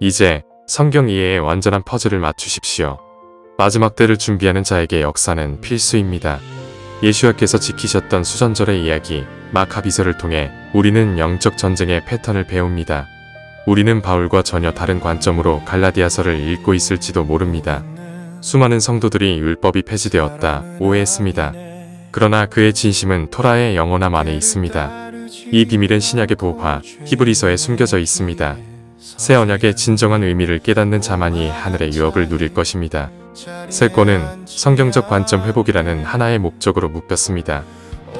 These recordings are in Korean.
이제 성경 이해의 완전한 퍼즐을 맞추십시오. 마지막 때를 준비하는 자에게 역사는 필수입니다. 예수와께서 지키셨던 수전절의 이야기 마카비서를 통해 우리는 영적 전쟁의 패턴을 배웁니다. 우리는 바울과 전혀 다른 관점으로 갈라디아서를 읽고 있을지도 모릅니다. 수많은 성도들이 율법이 폐지되었다 오해했습니다. 그러나 그의 진심은 토라의 영원함 안에 있습니다. 이 비밀은 신약의 보화 히브리서에 숨겨져 있습니다. 새 언약의 진정한 의미를 깨닫는 자만이 하늘의 유업을 누릴 것입니다. 새 권은 성경적 관점 회복이라는 하나의 목적으로 묶였습니다.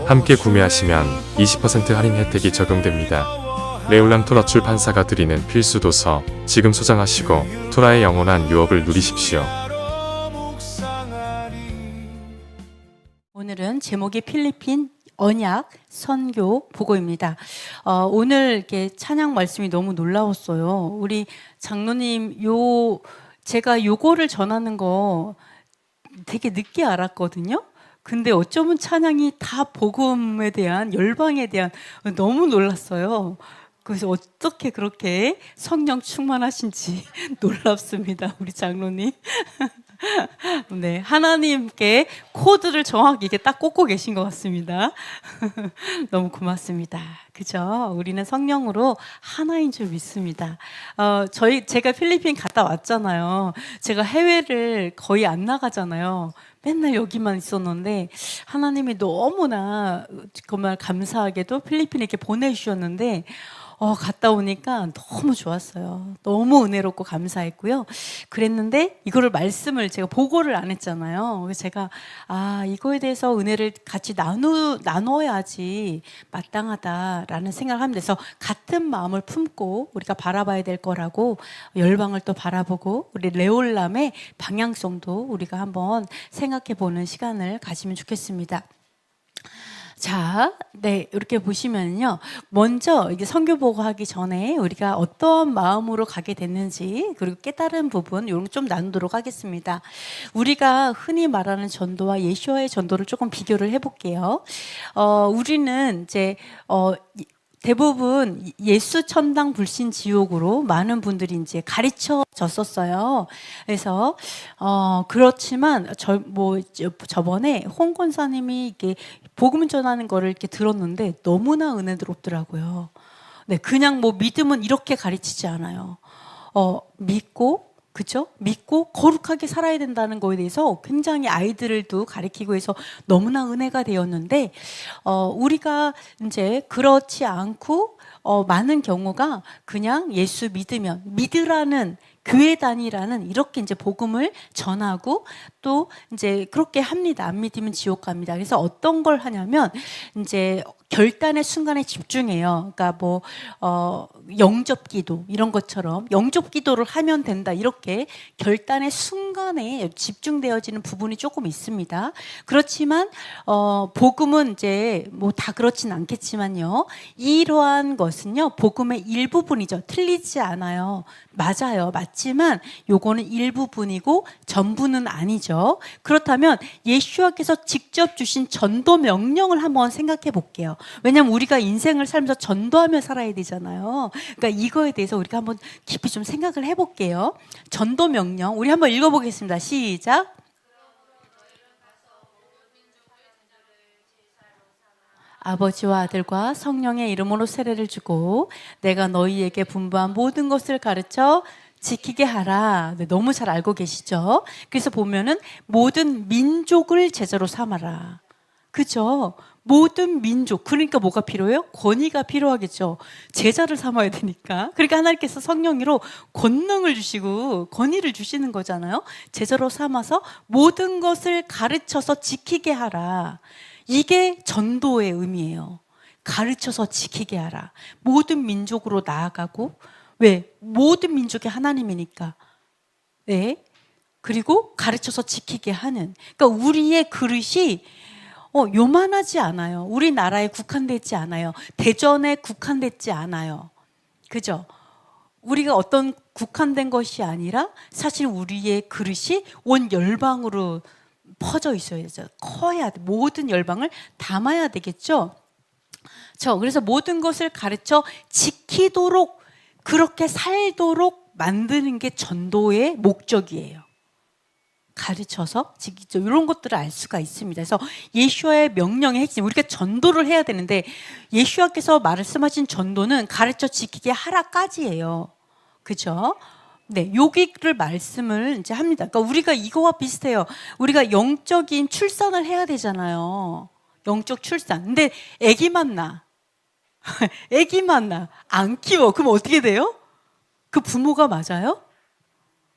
함께 구매하시면 20% 할인 혜택이 적용됩니다. 레올람 토라 출판사가 드리는 필수 도서 지금 소장하시고 토라의 영원한 유업을 누리십시오. 오늘은 제목이 필리핀 언약 선교 보고입니다. 오늘 이렇게 찬양 말씀이 너무 놀라웠어요. 우리 장로님 제가 요거를 전하는 거 되게 늦게 알았거든요. 근데 어쩌면 찬양이 다 복음에 대한 열방에 대한 너무 놀랐어요. 그래서 어떻게 그렇게 성령 충만하신지 놀랍습니다. 우리 장로님. 네, 하나님께 코드를 정확히 이렇게 딱 꽂고 계신 것 같습니다. 너무 고맙습니다. 그죠? 우리는 성령으로 하나인 줄 믿습니다. 제가 필리핀 갔다 왔잖아요. 제가 해외를 거의 안 나가잖아요. 맨날 여기만 있었는데 하나님이 너무나 정말 감사하게도 필리핀에 이렇게 보내주셨는데 갔다 오니까 너무 좋았어요. 너무 은혜롭고 감사했고요. 그랬는데 이거를 말씀을 제가 보고를 안 했잖아요. 그래서 제가 이거에 대해서 은혜를 같이 나눠야지 마땅하다라는 생각을 하면 돼서 같은 마음을 품고 우리가 바라봐야 될 거라고 열방을 또 바라보고 우리 레올람의 방향성도 우리가 한번 생각해 보는 시간을 가지면 좋겠습니다. 자, 네, 이렇게 보시면요. 먼저 이게 선교 보고하기 전에 우리가 어떤 마음으로 가게 됐는지 그리고 깨달은 부분 이런 거 좀 나누도록 하겠습니다. 우리가 흔히 말하는 전도와 예수와의 전도를 조금 비교를 해볼게요. 우리는 이제 대부분 예수 천당 불신 지옥으로 많은 분들이 이제 가르쳐졌었어요. 그래서 그렇지만 저번에 홍 권사님이 이게 복음 전하는 거를 이렇게 들었는데 너무나 은혜롭더라고요. 네, 그냥 믿음은 이렇게 가르치지 않아요. 믿고 그죠? 믿고 거룩하게 살아야 된다는 거에 대해서 굉장히 아이들도 가르치고 해서 너무나 은혜가 되었는데 우리가 이제 그렇지 않고 많은 경우가 그냥 예수 믿으라는 교회 다니라는 이렇게 이제 복음을 전하고 또 이제 그렇게 합니다. 안 믿으면 지옥 갑니다. 그래서 어떤 걸 하냐면 이제 결단의 순간에 집중해요. 그러니까 영접 기도 이런 것처럼 영접 기도를 하면 된다. 이렇게 결단의 순간에 집중되어지는 부분이 조금 있습니다. 그렇지만 복음은 이제 다 그렇진 않겠지만요. 이러한 것은요. 복음의 일부분이죠. 틀리지 않아요. 맞아요. 맞지만 요거는 일부분이고 전부는 아니죠. 그렇다면 예수와께서 직접 주신 전도 명령을 한번 생각해 볼게요. 왜냐하면 우리가 인생을 살면서 전도하며 살아야 되잖아요. 그러니까 이거에 대해서 우리가 한번 깊이 좀 생각을 해볼게요. 전도 명령 우리 한번 읽어보겠습니다. 시작. 아버지와 아들과 성령의 이름으로 세례를 주고 내가 너희에게 분부한 모든 것을 가르쳐 지키게 하라. 네, 너무 잘 알고 계시죠? 그래서 보면은 모든 민족을 제자로 삼아라. 그죠? 모든 민족. 그러니까 뭐가 필요해요? 권위가 필요하겠죠. 제자를 삼아야 되니까. 그러니까 하나님께서 성령으로 권능을 주시고 권위를 주시는 거잖아요. 제자로 삼아서 모든 것을 가르쳐서 지키게 하라. 이게 전도의 의미예요. 가르쳐서 지키게 하라. 모든 민족으로 나아가고 왜? 모든 민족이 하나님이니까. 네. 그리고 가르쳐서 지키게 하는. 그러니까 우리의 그릇이 요만하지 않아요. 우리나라에 국한되지 않아요. 대전에 국한되지 않아요. 그죠? 우리가 어떤 국한된 것이 아니라 사실 우리의 그릇이 온 열방으로 퍼져 있어야죠. 커야 돼. 모든 열방을 담아야 되겠죠. 그래서 모든 것을 가르쳐 지키도록 그렇게 살도록 만드는 게 전도의 목적이에요. 가르쳐서 지키죠. 이런 것들을 알 수가 있습니다. 그래서 예수와의 명령의 핵심, 우리가 전도를 해야 되는데 예수와께서 말씀하신 전도는 가르쳐 지키게 하라까지예요. 그죠? 네, 여기를 말씀을 이제 합니다. 그러니까 우리가 이거와 비슷해요. 우리가 영적인 출산을 해야 되잖아요. 영적 출산. 근데 아기만 낳아. 아기만 낳아. 안 키워. 그럼 어떻게 돼요? 그 부모가 맞아요?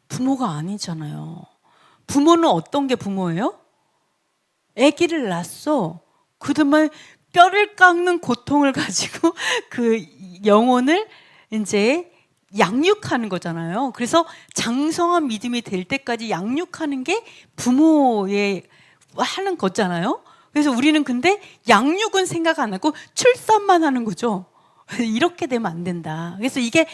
부모가 아니잖아요. 부모는 어떤 게 부모예요? 아기를 낳았어. 그동안 뼈를 깎는 고통을 가지고 그 영혼을 이제 양육하는 거잖아요. 그래서 장성한 믿음이 될 때까지 양육하는 게 부모의 하는 거잖아요. 그래서 우리는 근데 양육은 생각 안 하고 출산만 하는 거죠. 이렇게 되면 안 된다. 그래서 이게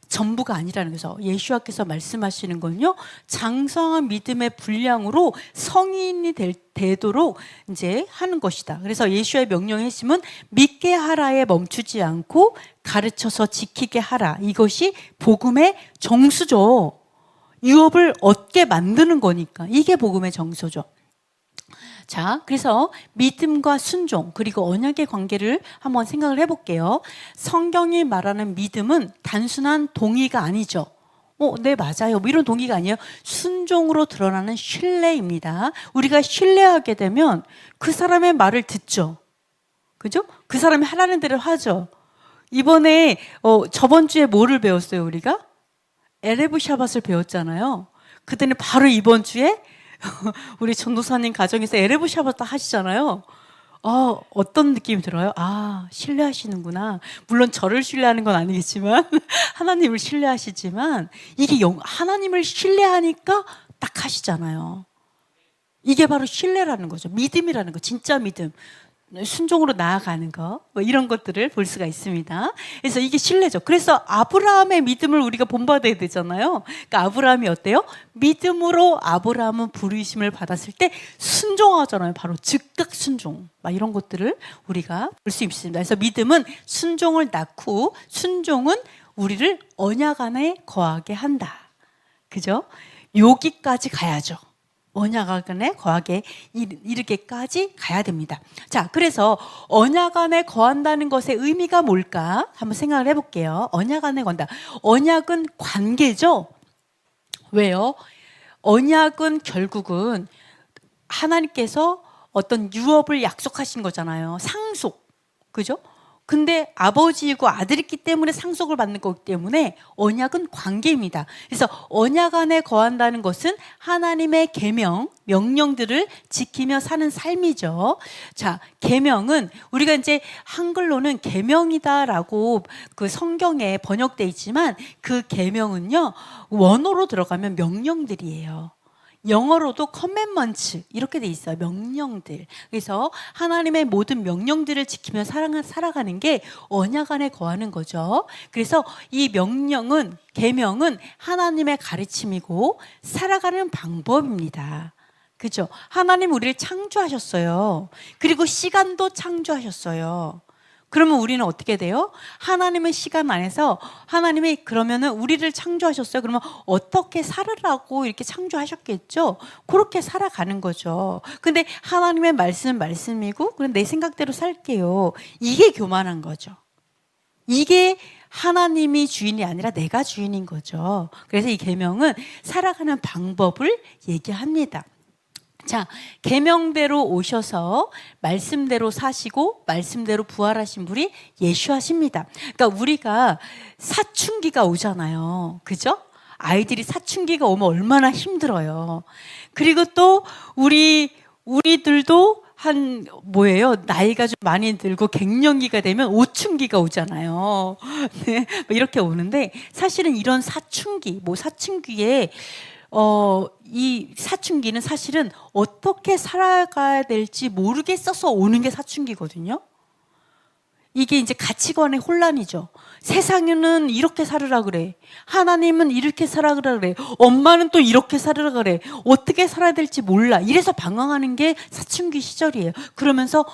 전부가 아니라는 거죠. 예수와께서 말씀하시는 건요, 장성한 믿음의 분량으로 성인이 되도록 이제 하는 것이다. 그래서 예수의 명령의 핵심은 믿게 하라에 멈추지 않고 가르쳐서 지키게 하라. 이것이 복음의 정수죠. 유업을 얻게 만드는 거니까 이게 복음의 정수죠. 자, 그래서 믿음과 순종 그리고 언약의 관계를 한번 생각을 해볼게요. 성경이 말하는 믿음은 단순한 동의가 아니죠. 네, 맞아요. 뭐 이런 동의가 아니에요. 순종으로 드러나는 신뢰입니다. 우리가 신뢰하게 되면 그 사람의 말을 듣죠. 그죠? 그 사람이 하라는 대로 하죠. 이번에 저번 주에 뭐를 배웠어요, 우리가? 에레브 샤밧을 배웠잖아요. 그때는 바로 이번 주에 우리 전도사님 가정에서 에레브 샤밧 하시잖아요. 어떤 느낌이 들어요? 신뢰하시는구나. 물론 저를 신뢰하는 건 아니겠지만 하나님을 신뢰하시지만 이게 하나님을 신뢰하니까 딱 하시잖아요. 이게 바로 신뢰라는 거죠. 믿음이라는 거. 진짜 믿음. 순종으로 나아가는 거, 뭐 이런 것들을 볼 수가 있습니다. 그래서 이게 신뢰죠. 그래서 아브라함의 믿음을 우리가 본받아야 되잖아요. 그러니까 아브라함이 어때요? 믿음으로 아브라함은 부르심을 받았을 때 순종하잖아요. 바로 즉각 순종. 막 이런 것들을 우리가 볼 수 있습니다. 그래서 믿음은 순종을 낳고 순종은 우리를 언약 안에 거하게 한다. 그죠? 여기까지 가야죠. 언약 안에 거하게 이르게까지 가야 됩니다. 자, 그래서 언약 안에 거한다는 것의 의미가 뭘까? 한번 생각을 해볼게요. 언약 안에 거한다. 언약은 관계죠. 왜요? 언약은 결국은 하나님께서 어떤 유업을 약속하신 거잖아요. 상속. 그죠? 근데 아버지이고 아들이기 때문에 상속을 받는 거기 때문에 언약은 관계입니다. 그래서 언약 안에 거한다는 것은 하나님의 계명, 명령들을 지키며 사는 삶이죠. 자, 계명은 우리가 이제 한글로는 계명이다라고 그 성경에 번역돼 있지만 그 계명은요, 원어로 들어가면 명령들이에요. 영어로도 commandments 이렇게 돼 있어요. 명령들. 그래서 하나님의 모든 명령들을 지키며 살아가는 게 언약 안에 거하는 거죠. 그래서 이 명령은, 계명은 하나님의 가르침이고 살아가는 방법입니다. 그죠? 하나님 우리를 창조하셨어요. 그리고 시간도 창조하셨어요. 그러면 우리는 어떻게 돼요? 하나님의 시간 안에서 하나님이 그러면은 우리를 창조하셨어요. 그러면 어떻게 살으라고 이렇게 창조하셨겠죠? 그렇게 살아가는 거죠. 근데 하나님의 말씀은 말씀이고 그럼 내 생각대로 살게요. 이게 교만한 거죠. 이게 하나님이 주인이 아니라 내가 주인인 거죠. 그래서 이 계명은 살아가는 방법을 얘기합니다. 자, 계명대로 오셔서 말씀대로 사시고 말씀대로 부활하신 분이 예수하십니다. 그러니까 우리가 사춘기가 오잖아요. 그죠? 아이들이 사춘기가 오면 얼마나 힘들어요. 그리고 또 우리들도 나이가 좀 많이 들고 갱년기가 되면 오춘기가 오잖아요. 네, 이렇게 오는데 사실은 이런 사춘기에 이 사춘기는 사실은 어떻게 살아가야 될지 모르겠어서 오는 게 사춘기거든요. 이게 이제 가치관의 혼란이죠. 세상에는 이렇게 살으라 그래. 하나님은 이렇게 살아라 그래. 엄마는 또 이렇게 살으라 그래. 어떻게 살아야 될지 몰라. 이래서 방황하는 게 사춘기 시절이에요. 그러면서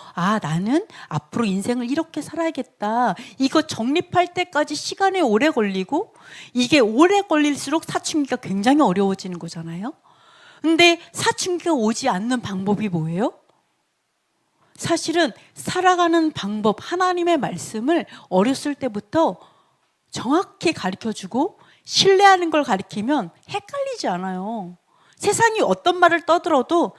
나는 앞으로 인생을 이렇게 살아야겠다. 이거 정립할 때까지 시간이 오래 걸리고 이게 오래 걸릴수록 사춘기가 굉장히 어려워지는 거잖아요. 근데 사춘기가 오지 않는 방법이 뭐예요? 사실은 살아가는 방법, 하나님의 말씀을 어렸을 때부터 정확히 가르쳐주고 신뢰하는 걸 가르치면 헷갈리지 않아요. 세상이 어떤 말을 떠들어도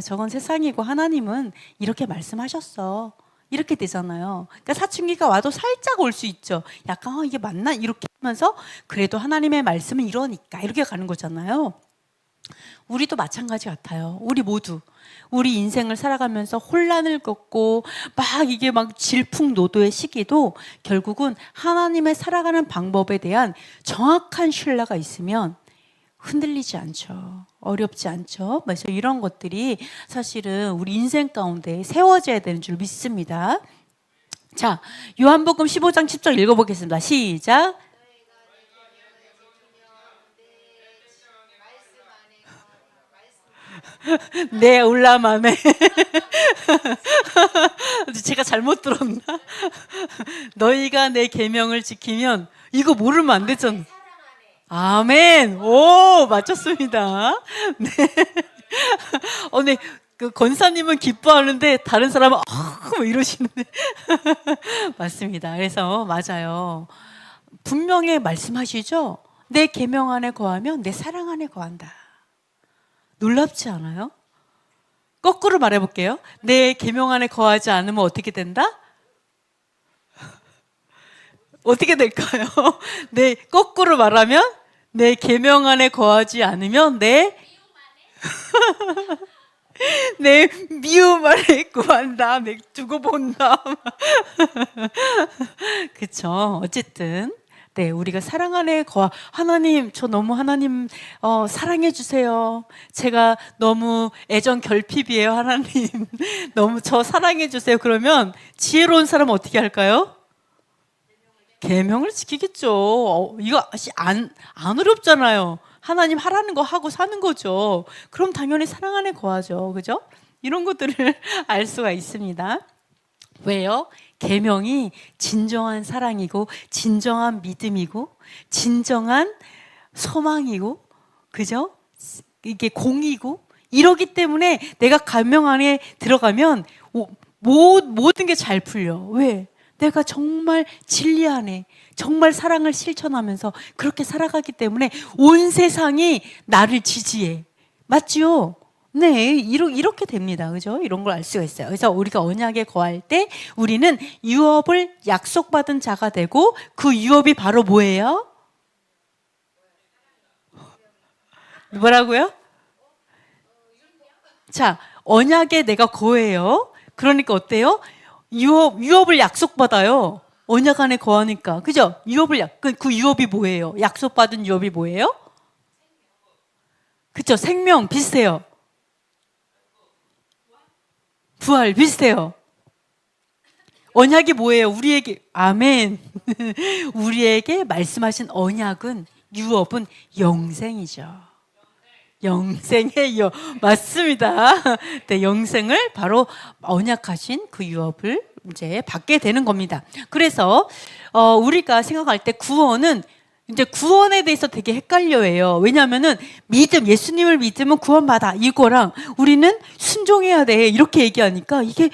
저건 세상이고 하나님은 이렇게 말씀하셨어. 이렇게 되잖아요. 그러니까 사춘기가 와도 살짝 올 수 있죠. 약간 이게 맞나? 이렇게 하면서 그래도 하나님의 말씀은 이러니까 이렇게 가는 거잖아요. 우리도 마찬가지 같아요. 우리 모두 우리 인생을 살아가면서 혼란을 겪고 이게 질풍노도의 시기도 결국은 하나님의 살아가는 방법에 대한 정확한 신뢰가 있으면 흔들리지 않죠. 어렵지 않죠. 그래서 이런 것들이 사실은 우리 인생 가운데 세워져야 되는 줄 믿습니다. 자, 요한복음 15장 10절 읽어보겠습니다. 시작. 네, 울라마네. 제가 잘못 들었나? 너희가 내 계명을 지키면 이거 모르면 안 되잖아. 아멘. 오, 맞췄습니다. 네. 네. 그 권사님은 기뻐하는데 다른 사람은 뭐 이러시는데. 맞습니다. 그래서 맞아요. 분명히 말씀하시죠. 내 계명 안에 거하면 내 사랑 안에 거한다. 놀랍지 않아요? 거꾸로 말해볼게요. 내 계명 안에 거하지 않으면 어떻게 된다? 어떻게 될까요? 네, 거꾸로 말하면 내 계명 안에 거하지 않으면 내 미움 안에 구한다. 두고 본다. 그쵸. 어쨌든 네, 우리가 사랑 안에 하나님, 저 너무 하나님 사랑해 주세요. 제가 너무 애정 결핍이에요, 하나님. 너무 저 사랑해 주세요. 그러면 지혜로운 사람은 어떻게 할까요? 계명을 지키겠죠. 이거 안 어렵잖아요. 하나님 하라는 거 하고 사는 거죠. 그럼 당연히 사랑 안에 거하죠. 그죠? 이런 것들을 알 수가 있습니다. 왜요? 계명이 진정한 사랑이고 진정한 믿음이고 진정한 소망이고 그죠? 이게 공이고 이러기 때문에 내가 계명 안에 들어가면 모든 게 잘 풀려. 왜? 내가 정말 진리 안에 정말 사랑을 실천하면서 그렇게 살아가기 때문에 온 세상이 나를 지지해. 맞지요? 네, 이렇게 됩니다. 그죠? 이런 걸 알 수가 있어요. 그래서 우리가 언약에 거할 때 우리는 유업을 약속받은 자가 되고 그 유업이 바로 뭐예요? 뭐라고요? 자, 언약에 내가 거해요. 그러니까 어때요? 유업을 약속받아요. 언약 안에 거하니까. 그죠? 그 유업이 뭐예요? 약속받은 유업이 뭐예요? 그죠? 생명 비슷해요. 부활 비슷해요. 언약이 뭐예요? 우리에게 아멘. 우리에게 말씀하신 언약은 유업은 영생이죠. 영생의 유업 맞습니다. 네, 영생을 바로 언약하신 그 유업을 이제 받게 되는 겁니다. 그래서 우리가 생각할 때 구원은 이제 구원에 대해서 되게 헷갈려해요. 왜냐하면은 예수님을 믿으면 구원받아 이거랑 우리는 순종해야 돼 이렇게 얘기하니까 이게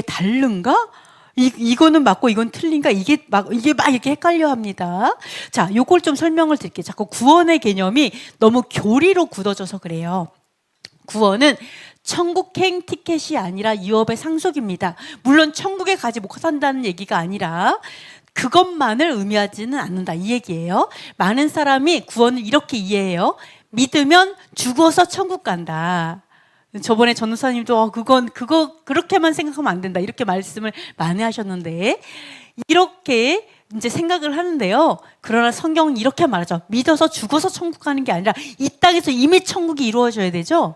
다른가? 이거는 맞고 이건 틀린가? 이게 막 이렇게 헷갈려합니다. 자, 요걸 좀 설명을 드릴게요. 자꾸 구원의 개념이 너무 교리로 굳어져서 그래요. 구원은 천국행 티켓이 아니라 유업의 상속입니다. 물론 천국에 가지 못 산다는 얘기가 아니라 그것만을 의미하지는 않는다 이 얘기예요. 많은 사람이 구원을 이렇게 이해해요. 믿으면 죽어서 천국 간다. 저번에 전도사님도 그거 그렇게만 생각하면 안 된다 이렇게 말씀을 많이 하셨는데 이렇게 이제 생각을 하는데요. 그러나 성경은 이렇게 말하죠. 믿어서 죽어서 천국 가는 게 아니라 이 땅에서 이미 천국이 이루어져야 되죠.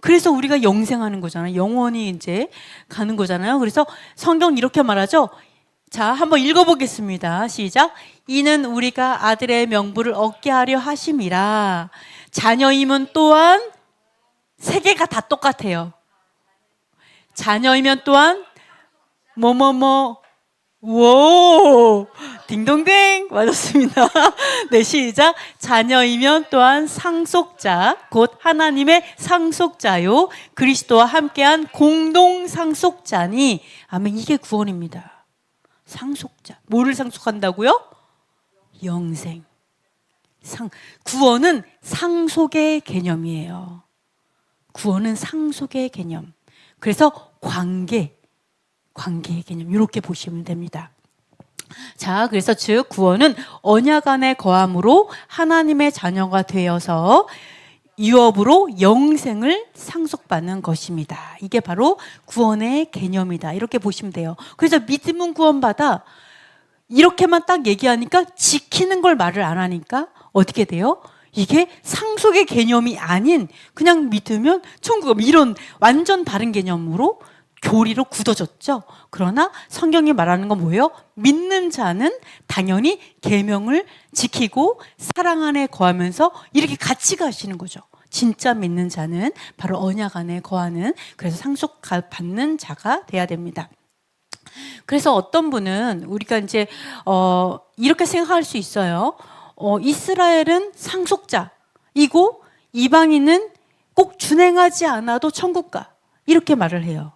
그래서 우리가 영생하는 거잖아요. 영원히 이제 가는 거잖아요. 그래서 성경 이렇게 말하죠. 자, 한번 읽어보겠습니다. 시작. 이는 우리가 아들의 명분을 얻게 하려 하심이라. 자녀임은 또한 세 개가 다 똑같아요. 자녀이면 또한 뭐뭐뭐 오 딩동댕 맞았습니다. 네, 시작. 자녀이면 또한 상속자 곧 하나님의 상속자요 그리스도와 함께한 공동 상속자니. 아멘. 이게 구원입니다. 상속자. 뭐를 상속한다고요? 영생. 구원은 상속의 개념이에요. 구원은 상속의 개념. 그래서 관계의 개념 이렇게 보시면 됩니다. 자, 그래서 즉 구원은 언약 안에 거함으로 하나님의 자녀가 되어서 유업으로 영생을 상속받는 것입니다. 이게 바로 구원의 개념이다. 이렇게 보시면 돼요. 그래서 믿음은 구원받아 이렇게만 딱 얘기하니까 지키는 걸 말을 안 하니까 어떻게 돼요? 이게 상속의 개념이 아닌 그냥 믿으면 천국, 이런 완전 다른 개념으로 교리로 굳어졌죠. 그러나 성경이 말하는 건 뭐예요? 믿는 자는 당연히 계명을 지키고 사랑 안에 거하면서 이렇게 같이 가시는 거죠. 진짜 믿는 자는 바로 언약 안에 거하는, 그래서 상속받는 자가 돼야 됩니다. 그래서 어떤 분은 우리가 이제 이렇게 생각할 수 있어요. 이스라엘은 상속자이고 이방인은 꼭 준행하지 않아도 천국 가, 이렇게 말을 해요.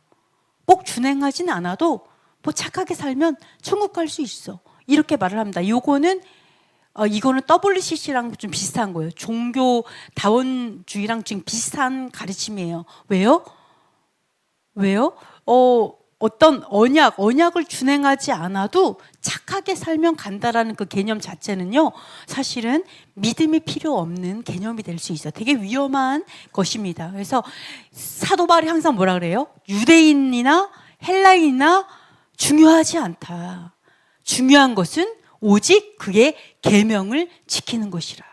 꼭 준행하지는 않아도 뭐 착하게 살면 천국 갈 수 있어, 이렇게 말을 합니다. 이거는 WCC랑 좀 비슷한 거예요. 종교다원주의랑 좀 비슷한 가르침이에요. 왜요? 어떤 언약을 준행하지 않아도 착하게 살면 간다라는 그 개념 자체는요, 사실은 믿음이 필요 없는 개념이 될 수 있어요. 되게 위험한 것입니다. 그래서 사도 바울이 항상 뭐라 그래요? 유대인이나 헬라인이나 중요하지 않다. 중요한 것은 오직 그의 계명을 지키는 것이라.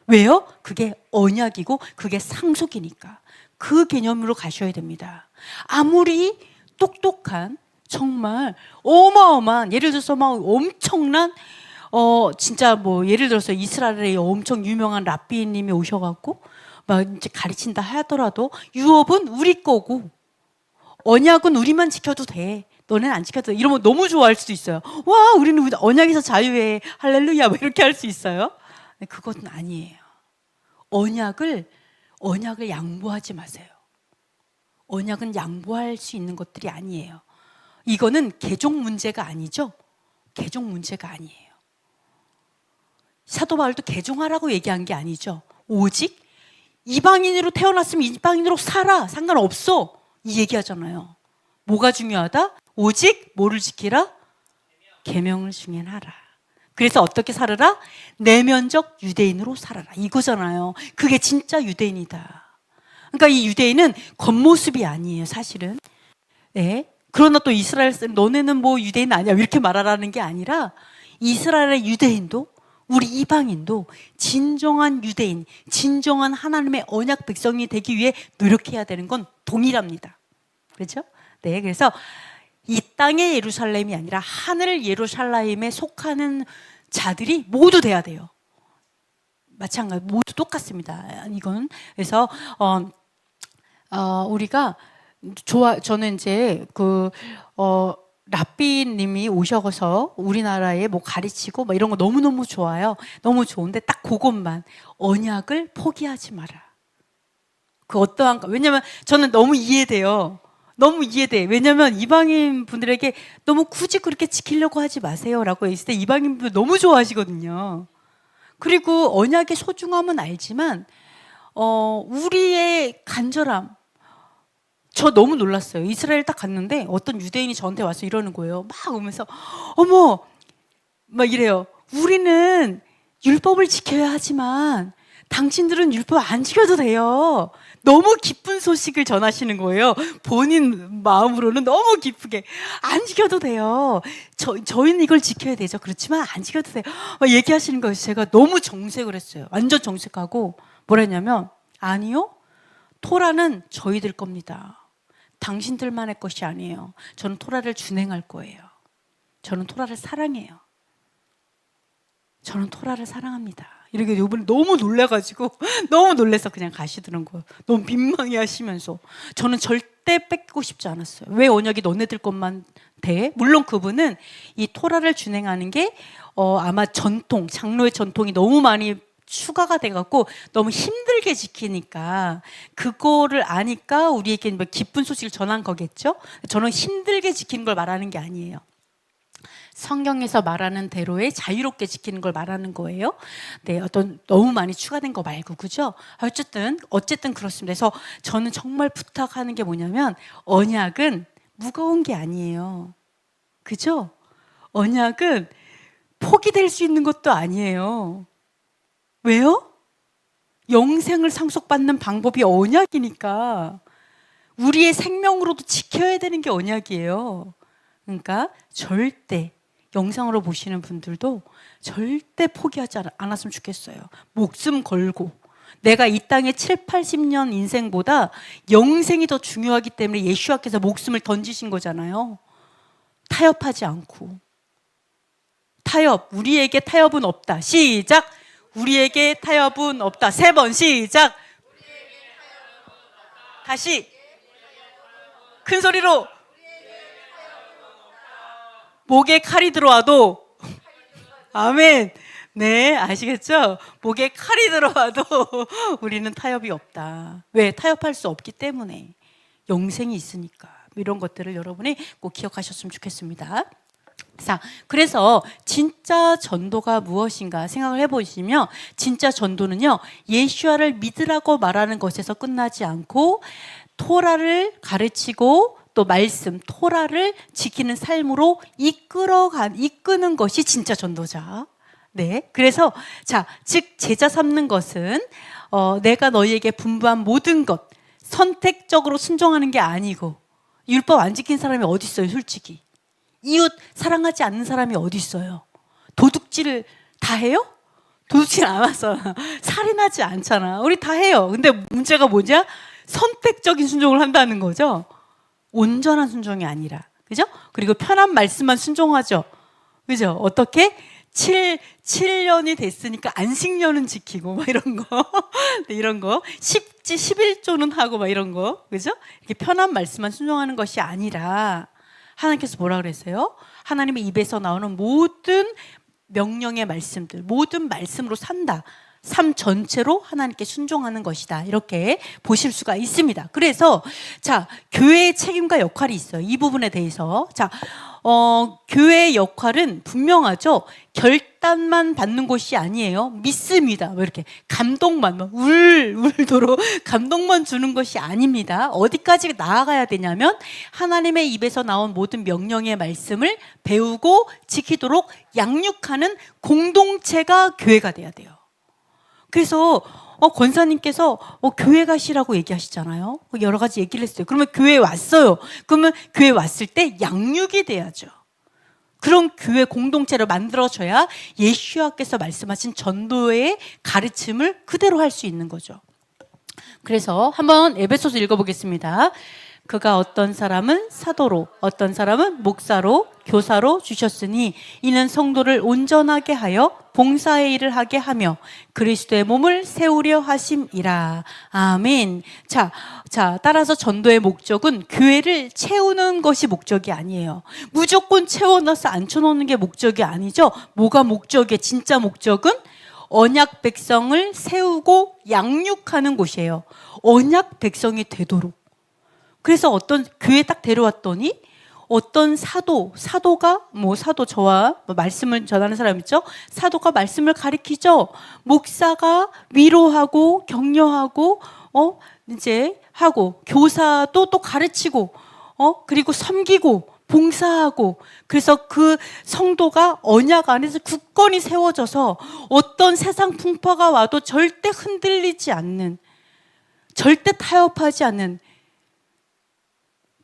왜요? 그게 언약이고 그게 상속이니까. 그 개념으로 가셔야 됩니다. 아무리 똑똑한, 정말 어마어마한, 예를 들어서 막 엄청난 진짜 뭐 예를 들어서 이스라엘에 엄청 유명한 랍비님이 오셔갖고 막 이제 가르친다 하더라도 유업은 우리 거고 언약은 우리만 지켜도 돼, 너네는 안 지켜도 돼, 이러면 너무 좋아할 수도 있어요. 와, 우리는 언약에서 자유해, 할렐루야, 뭐 이렇게 할 수 있어요. 그것은 아니에요. 언약을 양보하지 마세요. 언약은 양보할 수 있는 것들이 아니에요. 이거는 개종 문제가 아니죠. 개종 문제가 아니에요. 사도 바울도 개종하라고 얘기한 게 아니죠. 오직 이방인으로 태어났으면 이방인으로 살아, 상관없어, 이 얘기하잖아요. 뭐가 중요하다? 오직 뭐를 지키라? 계명을 중행하라. 그래서 어떻게 살아라? 내면적 유대인으로 살아라, 이거잖아요. 그게 진짜 유대인이다. 그러니까 이 유대인은 겉모습이 아니에요, 사실은. 네. 그러나 또 이스라엘 사람, 너네는 뭐 유대인 아니야, 이렇게 말하라는 게 아니라 이스라엘의 유대인도 우리 이방인도 진정한 유대인, 진정한 하나님의 언약 백성이 되기 위해 노력해야 되는 건 동일합니다. 그렇죠? 네. 그래서 이 땅의 예루살렘이 아니라 하늘 예루살렘에 속하는 자들이 모두 돼야 돼요. 마찬가지, 모두 똑같습니다. 이건 그래서 우리가 저는 이제 랍비님이 오셔서 우리나라에 뭐 가르치고 막 이런 거 너무너무 좋아요. 너무 좋은데 딱 그것만, 언약을 포기하지 마라. 그 어떠한, 왜냐면 저는 너무 이해돼요. 너무 이해돼. 왜냐면 이방인 분들에게 너무 굳이 그렇게 지키려고 하지 마세요라고 했을 때 이방인 분들 너무 좋아하시거든요. 그리고 언약의 소중함은 알지만 우리의 간절함, 저 너무 놀랐어요. 이스라엘 딱 갔는데 어떤 유대인이 저한테 와서 이러는 거예요. 막 오면서 어머 막 이래요. 우리는 율법을 지켜야 하지만 당신들은 율법 안 지켜도 돼요. 너무 기쁜 소식을 전하시는 거예요. 본인 마음으로는 너무 기쁘게 안 지켜도 돼요. 저희는 이걸 지켜야 되죠. 그렇지만 안 지켜도 돼요. 막 얘기하시는 거예요. 제가 너무 정색을 했어요. 완전 정색하고 뭐라 했냐면, 아니요, 토라는 저희들 겁니다. 당신들만의 것이 아니에요. 저는 토라를 준행할 거예요. 저는 토라를 사랑해요. 저는 토라를 사랑합니다. 이렇게 이번에 너무 놀라가지고 너무 놀래서 그냥 가시더는 거예요. 너무 민망해 하시면서. 저는 절대 뺏기고 싶지 않았어요. 왜 언약이 너네들 것만 돼? 물론 그분은 이 토라를 준행하는 게 아마 전통, 장로의 전통이 너무 많이 추가가 돼갖고 너무 힘들게 지키니까 그거를 아니까 우리에게 뭐 기쁜 소식을 전한 거겠죠. 저는 힘들게 지키는 걸 말하는 게 아니에요. 성경에서 말하는 대로의 자유롭게 지키는 걸 말하는 거예요. 네, 어떤 너무 많이 추가된 거 말고, 그죠? 어쨌든 그렇습니다. 그래서 저는 정말 부탁하는 게 뭐냐면 언약은 무거운 게 아니에요. 그죠? 언약은 포기될 수 있는 것도 아니에요. 왜요? 영생을 상속받는 방법이 언약이니까 우리의 생명으로도 지켜야 되는 게 언약이에요. 그러니까 절대 영상으로 보시는 분들도 절대 포기하지 않았으면 좋겠어요. 목숨 걸고 내가 이 땅에 7, 80년 인생보다 영생이 더 중요하기 때문에 예수와께서 목숨을 던지신 거잖아요. 타협하지 않고. 타협, 우리에게 타협은 없다. 시작! 우리에게 타협은 없다. 3번 시작! 다시 큰 소리로 목에 칼이 들어와도 아멘. 네, 아시겠죠? 목에 칼이 들어와도 우리는 타협이 없다. 왜? 타협할 수 없기 때문에. 영생이 있으니까. 이런 것들을 여러분이 꼭 기억하셨으면 좋겠습니다. 자, 그래서 진짜 전도가 무엇인가 생각을 해보시면 진짜 전도는요, 예수와를 믿으라고 말하는 것에서 끝나지 않고 토라를 가르치고 또 말씀, 토라를 지키는 삶으로 이끄는 것이 진짜 전도자. 네, 그래서 즉 제자 삼는 것은 내가 너희에게 분부한 모든 것 선택적으로 순종하는 게 아니고, 율법 안 지킨 사람이 어디 있어요, 솔직히. 이웃 사랑하지 않는 사람이 어디 있어요? 도둑질 다 해요? 도둑질 안 하잖아. 살인하지 않잖아. 우리 다 해요. 근데 문제가 뭐냐? 선택적인 순종을 한다는 거죠. 온전한 순종이 아니라. 그죠? 그리고 편한 말씀만 순종하죠. 그죠? 어떻게? 7년이 됐으니까 안식년은 지키고 막 이런 거. 네, 이런 거. 11조는 하고 막 이런 거. 그죠? 이렇게 편한 말씀만 순종하는 것이 아니라 하나님께서 뭐라 그랬어요? 하나님의 입에서 나오는 모든 명령의 말씀들, 모든 말씀으로 산다. 삶 전체로 하나님께 순종하는 것이다. 이렇게 보실 수가 있습니다. 그래서 교회의 책임과 역할이 있어요. 이 부분에 대해서. 교회의 역할은 분명하죠. 결단만 받는 것이 아니에요. 믿습니다. 뭐 이렇게 감동만 울도록 감동만 주는 것이 아닙니다. 어디까지 나아가야 되냐면 하나님의 입에서 나온 모든 명령의 말씀을 배우고 지키도록 양육하는 공동체가 교회가 돼야 돼요. 그래서 권사님께서 교회 가시라고 얘기하시잖아요. 여러 가지 얘기를 했어요. 그러면 교회에 왔어요. 그러면 교회에 왔을 때 양육이 돼야죠. 그런 교회 공동체를 만들어줘야 예수와께서 말씀하신 전도의 가르침을 그대로 할 수 있는 거죠. 그래서 한번 에베소서 읽어보겠습니다. 그가 어떤 사람은 사도로, 어떤 사람은 목사로, 교사로 주셨으니 이는 성도를 온전하게 하여 봉사의 일을 하게 하며 그리스도의 몸을 세우려 하심이라. 아멘. 따라서 전도의 목적은 교회를 채우는 것이 목적이 아니에요. 무조건 채워넣어서 앉혀놓는 게 목적이 아니죠. 뭐가 목적이에요? 진짜 목적은 언약 백성을 세우고 양육하는 곳이에요. 언약 백성이 되도록. 그래서 어떤 교회에 딱 데려왔더니 어떤 사도가 저와 말씀을 전하는 사람 있죠? 사도가 말씀을 가리키죠. 목사가 위로하고 격려하고 이제 하고 교사도 또 가르치고 그리고 섬기고 봉사하고. 그래서 그 성도가 언약 안에서 굳건히 세워져서 어떤 세상 풍파가 와도 절대 흔들리지 않는, 절대 타협하지 않는,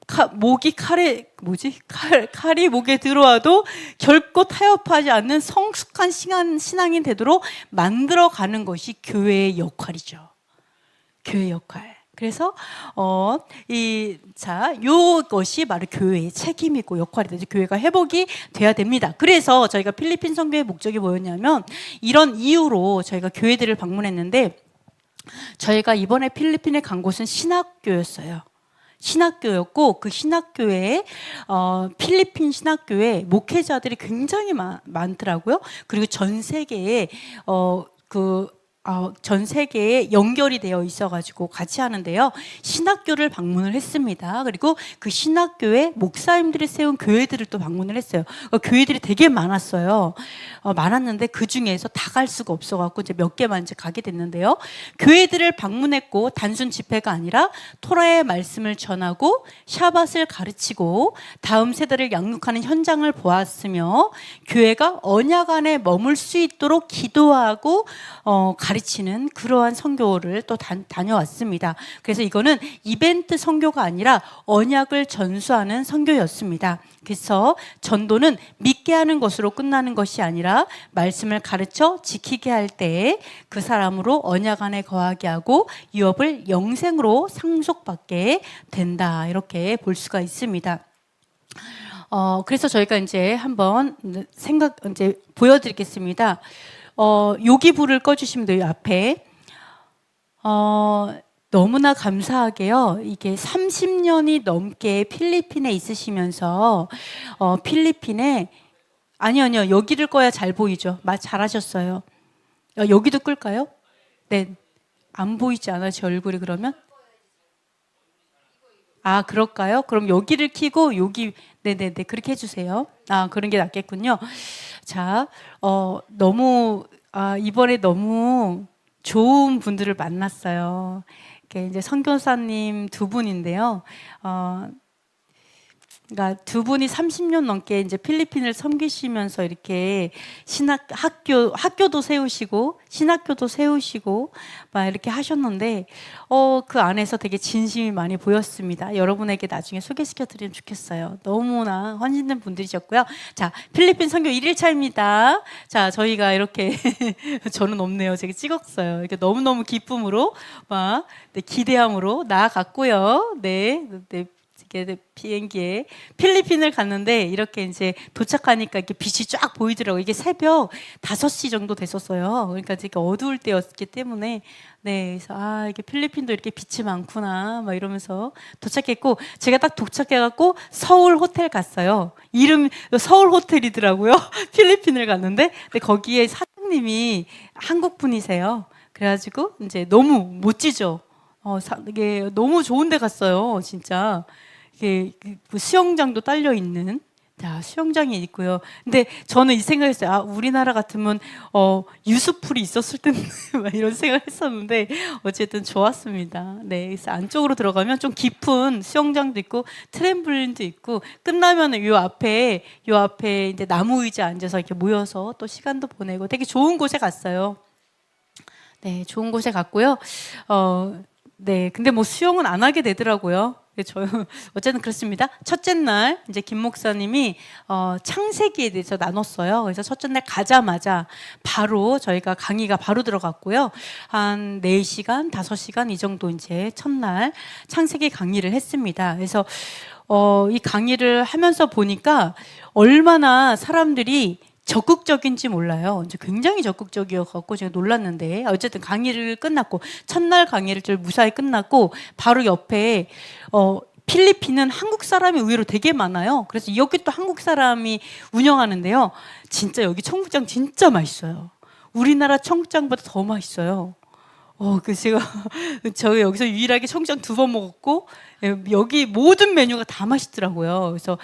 칼이 목에 들어와도 결코 타협하지 않는 성숙한 신앙이 되도록 만들어가는 것이 교회의 역할이죠. 교회 역할. 그래서 요것이 바로 교회의 책임이고 역할이다. 이제 교회가 회복이 돼야 됩니다. 그래서 저희가 필리핀 선교의 목적이 뭐였냐면 이런 이유로 저희가 교회들을 방문했는데 저희가 이번에 필리핀에 간 곳은 신학교였어요. 신학교였고 그 신학교에 필리핀 신학교에 목회자들이 굉장히 많더라고요. 그리고 전 세계에 전 세계에 연결이 되어 있어가지고 같이 하는데요. 신학교를 방문을 했습니다. 그리고 그 신학교에 목사님들이 세운 교회들을 또 방문을 했어요. 교회들이 되게 많았어요. 많았는데 그 중에서 다 갈 수가 없어갖고 이제 몇 개만 이제 가게 됐는데요. 교회들을 방문했고 단순 집회가 아니라 토라의 말씀을 전하고 샤밧을 가르치고 다음 세대를 양육하는 현장을 보았으며 교회가 언약 안에 머물 수 있도록 기도하고 가르치는 그러한 선교를 또 다녀왔습니다. 그래서 이거는 이벤트 선교가 아니라 언약을 전수하는 선교였습니다. 그래서 전도는 믿게 하는 것으로 끝나는 것이 아니라 말씀을 가르쳐 지키게 할 때에 그 사람으로 언약 안에 거하게 하고 유업을 영생으로 상속받게 된다. 이렇게 볼 수가 있습니다. 그래서 저희가 이제 한번 이제 보여드리겠습니다. 요기불을 꺼주시면 돼요, 앞에. 너무나 감사하게요. 이게 30년이 넘게 필리핀에 있으시면서, 필리핀에, 아니요. 여기를 꺼야 잘 보이죠. 잘하셨어요. 여기도 끌까요? 네. 안 보이지 않아요, 제 얼굴이 그러면? 아, 그럴까요? 그럼 여기를 켜고 여기, 네네네, 그렇게 해주세요. 그런 게 낫겠군요. 자, 이번에 너무 좋은 분들을 만났어요. 이렇게 이제 선교사님 두 분인데요. 그러니까 두 분이 30년 넘게 이제 필리핀을 섬기시면서 이렇게 학교도 세우시고 신학교도 세우시고 막 이렇게 하셨는데 그 안에서 되게 진심이 많이 보였습니다. 여러분에게 나중에 소개시켜 드리면 좋겠어요. 너무나 헌신된 분들이셨고요. 자, 필리핀 선교 1일차입니다. 자, 저희가 이렇게 저는 없네요. 제가 찍었어요. 이렇게 너무너무 기쁨으로 막 기대함으로 나아갔고요. 네. 비행기에 필리핀을 갔는데 이렇게 이제 도착하니까 이렇게 빛이 쫙 보이더라고요. 이게 새벽 5시 정도 됐었어요. 그러니까 되게 어두울 때였기 때문에 그래서 이게 필리핀도 이렇게 빛이 많구나 막 이러면서 도착했고 제가 딱 도착해갖고 서울 호텔 갔어요. 이름 서울 호텔이더라고요. 필리핀을 갔는데 근데 거기에 사장님이 한국 분이세요. 그래가지고 이제 너무 멋지죠. 이게 너무 좋은 데 갔어요, 진짜. 이게 수영장도 딸려 있는 수영장이 있고요. 근데 저는 이 생각했어요. 우리나라 같으면 유수풀이 있었을 텐데 막 이런 생각을 했었는데 어쨌든 좋았습니다. 네, 그래서 안쪽으로 들어가면 좀 깊은 수영장도 있고 트램블린도 있고 끝나면 요 앞에 이제 나무 의자 앉아서 이렇게 모여서 또 시간도 보내고 되게 좋은 곳에 갔어요. 네, 좋은 곳에 갔고요. 네, 근데 뭐 수영은 안 하게 되더라고요. 어쨌든 그렇습니다. 첫째 날 이제 김 목사님이 창세기에 대해서 나눴어요. 그래서 첫째 날 가자마자 바로 저희가 강의가 바로 들어갔고요. 한 4시간, 5시간 이 정도 이제 첫날 창세기 강의를 했습니다. 그래서 이 강의를 하면서 보니까 얼마나 사람들이 적극적인지 몰라요. 이제 굉장히 적극적이어갖고 제가 놀랐는데 어쨌든 강의를 끝났고 첫날 강의를 좀 무사히 끝났고 바로 옆에 필리핀은 한국 사람이 의외로 되게 많아요. 그래서 여기 또 한국 사람이 운영하는데요. 진짜 여기 청국장 진짜 맛있어요. 우리나라 청국장보다 더 맛있어요. 그래서 제가 여기서 유일하게 청국장 2번 먹었고 여기 모든 메뉴가 다 맛있더라고요. 그래서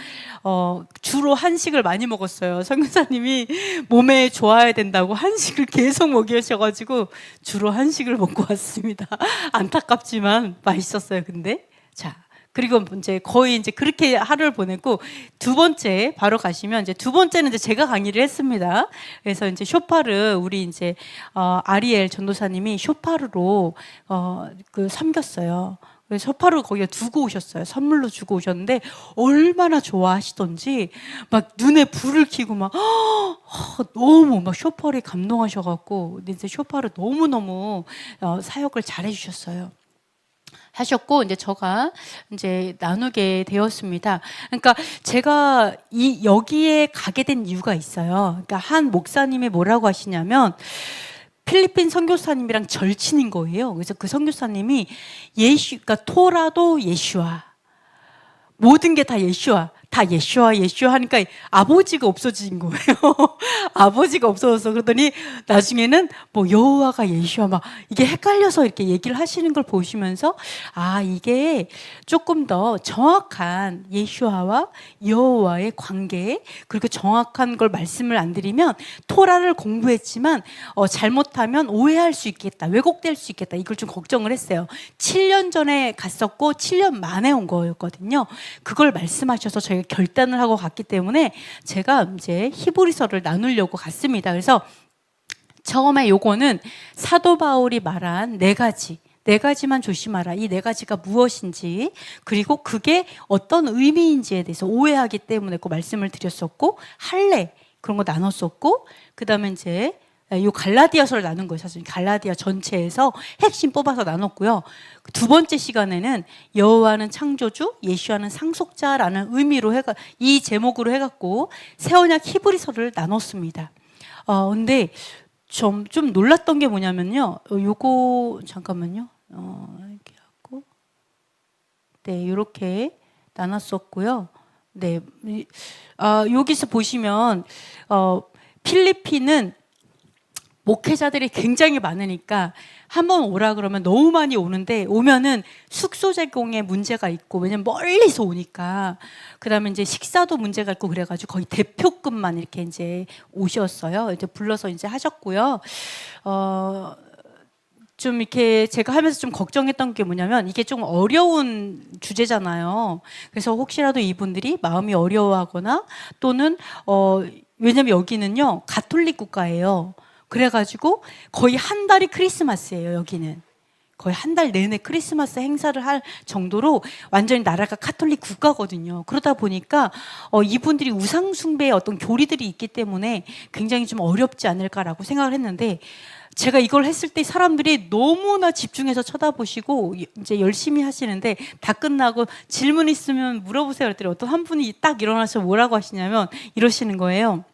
주로 한식을 많이 먹었어요. 선교사님이 몸에 좋아야 된다고 한식을 계속 먹이셔가지고 주로 한식을 먹고 왔습니다. 안타깝지만 맛있었어요. 근데 그리고 이제 거의 이제 그렇게 하루를 보냈고 두 번째 바로 가시면 이제 두 번째는 이제 제가 강의를 했습니다. 그래서 이제 쇼파르 우리 이제 아리엘 전도사님이 쇼파르로 섬겼어요. 그래서 쇼파르 거기에 두고 오셨어요. 선물로 주고 오셨는데 얼마나 좋아하시던지 막 눈에 불을 켜고 막 너무 막 쇼파르에 감동하셔갖고 이제 쇼파르 너무 사역을 잘해주셨어요. 하셨고 이제 저가 이제 나누게 되었습니다. 그러니까 제가 여기에 가게 된 이유가 있어요. 그러니까 한 목사님이 뭐라고 하시냐면 필리핀 선교사님이랑 절친인 거예요. 그래서 그 선교사님이 그러니까 토라도 예슈아, 모든 게 다 예슈아, 다 예슈아, 예슈아 하니까 아버지가 없어진 거예요. 아버지가 없어져서 그러더니 나중에는 뭐 여호와가 예슈아 막 이게 헷갈려서 이렇게 얘기를 하시는 걸 보시면서 아, 이게 조금 더 정확한 예슈아와 여호와의 관계, 그리고 정확한 걸 말씀을 안 드리면 토라를 공부했지만 잘못하면 오해할 수 있겠다, 왜곡될 수 있겠다, 이걸 좀 걱정을 했어요. 7년 전에 갔었고 7년 만에 온 거였거든요. 그걸 말씀하셔서 저희가 결단을 하고 갔기 때문에 제가 이제 히브리서를 나누려고 갔습니다. 그래서 처음에 요거는 사도 바울이 말한 네 가지만 조심하라. 이 네 가지가 무엇인지, 그리고 그게 어떤 의미인지에 대해서 오해하기 때문에 그 말씀을 드렸었고, 할례 그런 거 나눴었고, 그 다음에 이제 요 갈라디아서를 나눈 거예요. 사실 갈라디아 전체에서 핵심 뽑아서 나눴고요. 두 번째 시간에는 여호와는 창조주, 예수와는 상속자라는 의미로 이 제목으로 해갖고 새 언약 히브리서를 나눴습니다. 근데 좀 놀랐던 게 뭐냐면요. 요거 잠깐만요. 이렇게 하고 네, 이렇게 나눴었고요. 네, 여기서 보시면 필리핀은 목회자들이 굉장히 많으니까 한번 오라 그러면 너무 많이 오는데, 오면은 숙소 제공에 문제가 있고, 왜냐면 멀리서 오니까. 그다음에 이제 식사도 문제가 있고 그래가지고 거의 대표급만 이렇게 이제 오셨어요. 이제 불러서 이제 하셨고요. 좀 이렇게 제가 하면서 좀 걱정했던 게 뭐냐면, 이게 좀 어려운 주제잖아요. 그래서 혹시라도 이분들이 마음이 어려워하거나 또는 왜냐면 여기는요 가톨릭 국가예요. 그래가지고 거의 한 달이 크리스마스예요. 여기는 거의 한 달 내내 크리스마스 행사를 할 정도로 완전히 나라가 카톨릭 국가거든요. 그러다 보니까 이분들이 우상 숭배의 어떤 교리들이 있기 때문에 굉장히 좀 어렵지 않을까라고 생각을 했는데, 제가 이걸 했을 때 사람들이 너무나 집중해서 쳐다보시고 이제 열심히 하시는데, 다 끝나고 질문 있으면 물어보세요 그랬더니 어떤 한 분이 딱 일어나서 뭐라고 하시냐면 이러시는 거예요.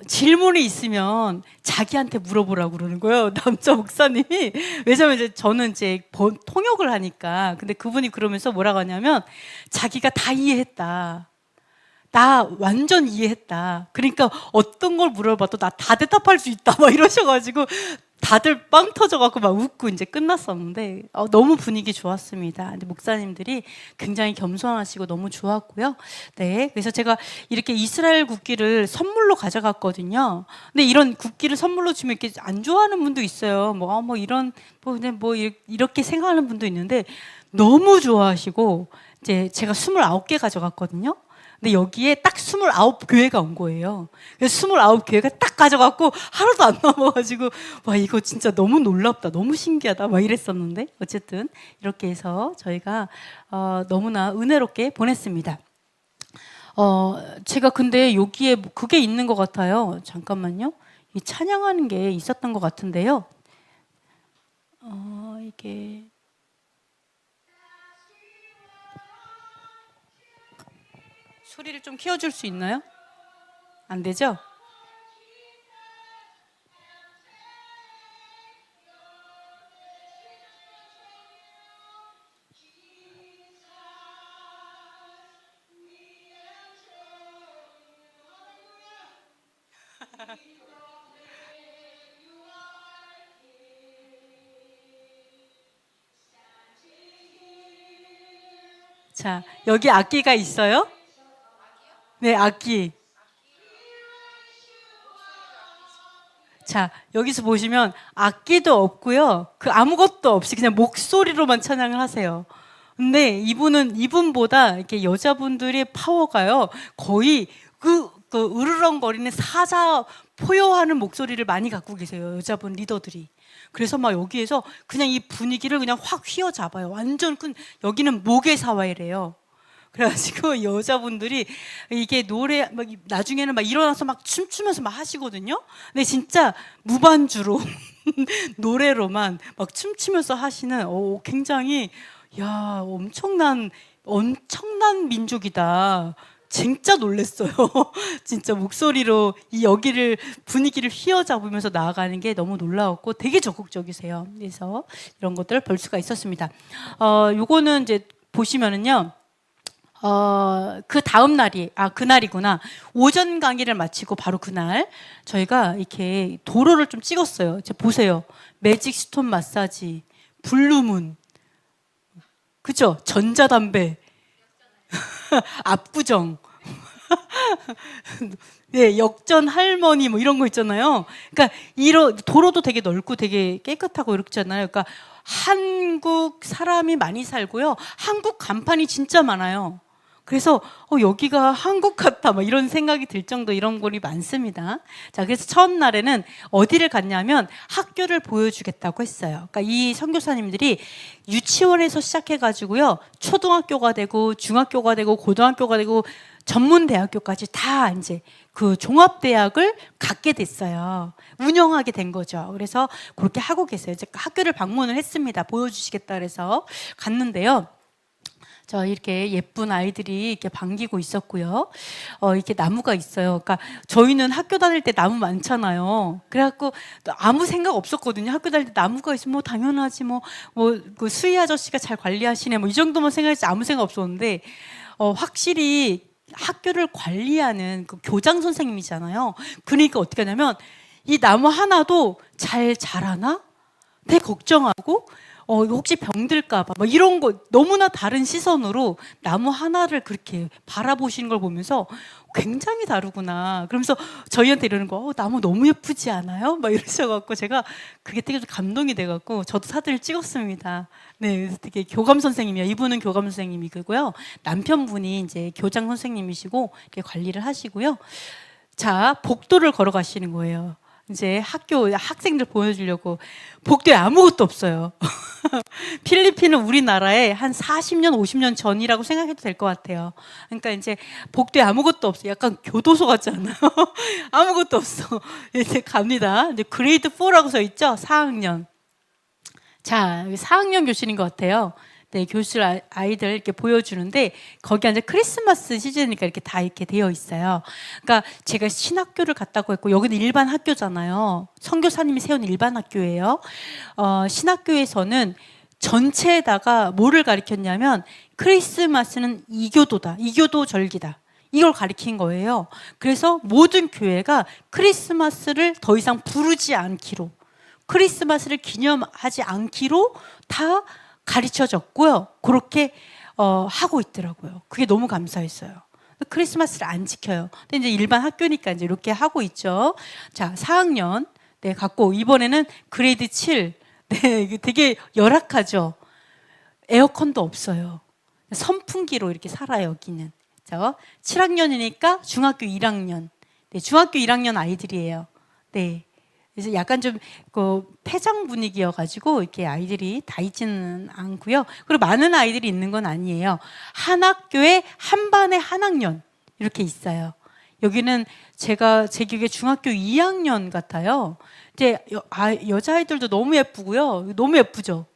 질문이 있으면 자기한테 물어보라고 그러는 거예요. 남자 목사님이. 왜냐면 이제 저는 이제 통역을 하니까. 근데 그분이 그러면서 뭐라고 하냐면, 자기가 다 이해했다. 나 완전 이해했다. 그러니까 어떤 걸 물어봐도 나 다 대답할 수 있다. 막 이러셔가지고 다들 빵 터져갖고 막 웃고 이제 끝났었는데, 너무 분위기 좋았습니다. 근데 목사님들이 굉장히 겸손하시고 너무 좋았고요. 네, 그래서 제가 이렇게 이스라엘 국기를 선물로 가져갔거든요. 근데 이런 국기를 선물로 주면 이렇게 안 좋아하는 분도 있어요. 이렇게 생각하는 분도 있는데, 너무 좋아하시고, 이제 제가 29개 가져갔거든요. 근데 여기에 딱 29교회가 온 거예요. 그래서 29교회가 딱 가져갖고 하나도 안 남아가지고, 와, 이거 진짜 너무 놀랍다, 너무 신기하다 막 이랬었는데, 어쨌든 이렇게 해서 저희가 너무나 은혜롭게 보냈습니다. 제가 근데 여기에 그게 있는 것 같아요. 잠깐만요. 이 찬양하는 게 있었던 것 같은데요. 이게 소리를 좀 키워줄 수 있나요? 안 되죠? 자, 여기 악기가 있어요? 네, 악기. 자, 여기서 보시면 악기도 없고요. 그 아무것도 없이 그냥 목소리로만 찬양을 하세요. 근데 이분보다 이렇게 여자분들의 파워가요, 거의 그 으르렁거리는 사자 포효하는 목소리를 많이 갖고 계세요. 여자분 리더들이. 그래서 막 여기에서 그냥 이 분위기를 그냥 확 휘어잡아요. 완전 여기는 모계사회래요. 그래가지고 여자분들이 이게 노래 나중에는 막 일어나서 막 춤추면서 막 하시거든요. 근데 진짜 무반주로 노래로만 막 춤추면서 하시는 굉장히 야 엄청난 민족이다. 진짜 놀랬어요. 진짜 목소리로 이 여기를 분위기를 휘어잡으면서 나아가는 게 너무 놀라웠고 되게 적극적이세요. 그래서 이런 것들을 볼 수가 있었습니다. 요거는 이제 보시면은요. 그 다음 날이, 그날이구나. 오전 강의를 마치고 바로 그날 저희가 이렇게 도로를 좀 찍었어요. 이제 보세요. 매직 스톤 마사지, 블루문, 그죠? 전자담배, 압구정, 네, 역전 할머니 뭐 이런 거 있잖아요. 그러니까 도로도 되게 넓고 되게 깨끗하고 이렇잖아요. 그러니까 한국 사람이 많이 살고요. 한국 간판이 진짜 많아요. 그래서 여기가 한국 같다 막 이런 생각이 들 정도 이런 곳이 많습니다. 자, 그래서 첫날에는 어디를 갔냐면 학교를 보여주겠다고 했어요. 그러니까 이 선교사님들이 유치원에서 시작해가지고요, 초등학교가 되고 중학교가 되고 고등학교가 되고 전문대학교까지 다 이제 그 종합대학을 갖게 됐어요. 운영하게 된 거죠. 그래서 그렇게 하고 계세요. 이제 학교를 방문을 했습니다. 보여주시겠다 그래서 갔는데요. 이렇게 예쁜 아이들이 이렇게 반기고 있었고요. 이렇게 나무가 있어요. 그러니까 저희는 학교 다닐 때 나무 많잖아요. 그래갖고 아무 생각 없었거든요. 학교 다닐 때 나무가 있으면 뭐 당연하지 그 수희 아저씨가 잘 관리하시네 이 정도만 생각했지 아무 생각 없었는데 확실히 학교를 관리하는 그 교장 선생님이잖아요. 그러니까 어떻게 하냐면 이 나무 하나도 잘 자라나? 되게 걱정하고 혹시 병들까봐 이런 거 너무나 다른 시선으로 나무 하나를 그렇게 바라보시는 걸 보면서 굉장히 다르구나. 그러면서 저희한테 이러는 거 나무 너무 예쁘지 않아요? 막 이러셔갖고 제가 그게 되게 감동이 돼갖고 저도 사진을 찍었습니다. 네, 그래서 되게 교감 선생님이요. 이분은 교감 선생님이고요. 남편분이 이제 교장 선생님이시고 이렇게 관리를 하시고요. 자, 복도를 걸어가시는 거예요. 이제 학교 학생들 보여주려고. 복도에 아무것도 없어요. 필리핀은 우리나라에 한 40년, 50년 전이라고 생각해도 될 것 같아요. 그러니까 이제 복도에 아무것도 없어요. 약간 교도소 같지 않아요? 아무것도 없어. 이제 갑니다. 이제 그레이드 4라고 써 있죠? 4학년. 자, 4학년 교실인 것 같아요. 네, 교실 아이들 이렇게 보여주는데 거기 이제 크리스마스 시즌이니까 이렇게 다 이렇게 되어 있어요. 그러니까 제가 신학교를 갔다고 했고 여기는 일반 학교잖아요. 선교사님이 세운 일반 학교예요. 신학교에서는 전체에다가 뭐를 가리켰냐면 크리스마스는 이교도다. 이교도 절기다. 이걸 가리킨 거예요. 그래서 모든 교회가 크리스마스를 더 이상 부르지 않기로, 크리스마스를 기념하지 않기로 다 가르쳐졌고요. 그렇게 하고 있더라고요. 그게 너무 감사했어요. 크리스마스를 안 지켜요. 근데 이제 일반 학교니까 이제 이렇게 하고 있죠. 자, 4학년 네 갖고 이번에는 그레이드 7. 네, 이게 되게 열악하죠. 에어컨도 없어요. 선풍기로 이렇게 살아요, 여기는. 자, 7학년이니까 중학교 1학년. 네, 중학교 1학년 아이들이에요. 네. 그래서 약간 좀 폐장 분위기여가지고 이렇게 아이들이 다 있지는 않고요. 그리고 많은 아이들이 있는 건 아니에요. 한 학교에 한 반에 한 학년 이렇게 있어요. 여기는 제 기억에 중학교 2학년 같아요. 이제 여자아이들도 너무 예쁘고요. 너무 예쁘죠.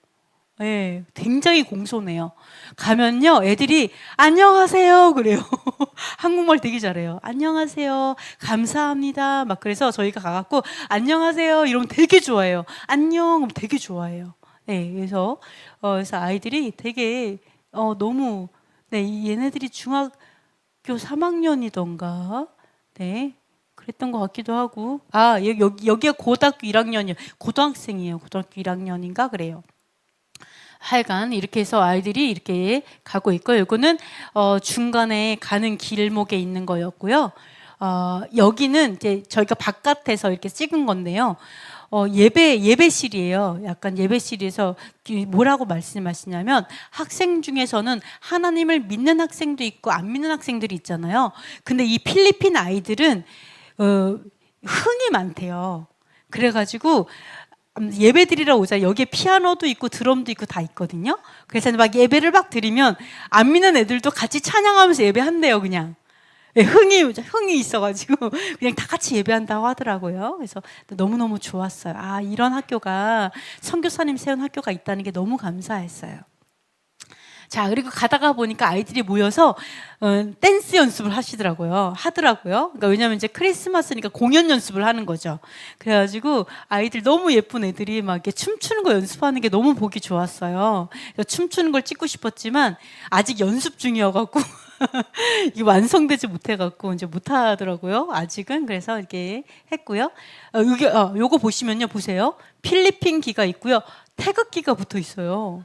네, 굉장히 공손해요. 가면요, 애들이 안녕하세요 그래요. 한국말 되게 잘해요. 안녕하세요, 감사합니다. 막 그래서 저희가 가갖고 안녕하세요 이러면 되게 좋아해요. 안녕 되게 좋아해요. 네, 그래서 아이들이 되게 너무 얘네들이 중학교 3학년이던가 네. 그랬던 것 같기도 하고 여기가 고등학교 1학년이요. 고등학생이에요. 고등학교 1학년인가 그래요. 하여간 이렇게 해서 아이들이 이렇게 가고 있고 이거는 중간에 가는 길목에 있는 거였고요. 여기는 이제 저희가 바깥에서 이렇게 찍은 건데요. 예배실이에요. 약간 예배실에서 뭐라고 말씀하시냐면 학생 중에서는 하나님을 믿는 학생도 있고 안 믿는 학생들이 있잖아요. 근데 이 필리핀 아이들은 흥이 많대요. 그래가지고 예배 드리러 오자. 여기에 피아노도 있고 드럼도 있고 다 있거든요. 그래서 막 예배를 막 드리면 안 믿는 애들도 같이 찬양하면서 예배한대요, 그냥. 네, 흥이 있어가지고 그냥 다 같이 예배한다고 하더라고요. 그래서 너무너무 좋았어요. 아, 이런 학교가, 선교사님 세운 학교가 있다는 게 너무 감사했어요. 자, 그리고 가다가 보니까 아이들이 모여서 댄스 연습을 하더라고요. 그러니까 왜냐면 이제 크리스마스니까 공연 연습을 하는 거죠. 그래가지고 아이들 너무 예쁜 애들이 막 이렇게 춤추는 거 연습하는 게 너무 보기 좋았어요. 춤추는 걸 찍고 싶었지만 아직 연습 중이어갖고 이게 완성되지 못해갖고 이제 못하더라고요. 아직은. 그래서 이렇게 했고요. 요거 보시면요, 보세요. 필리핀 기가 있고요, 태극기가 붙어 있어요.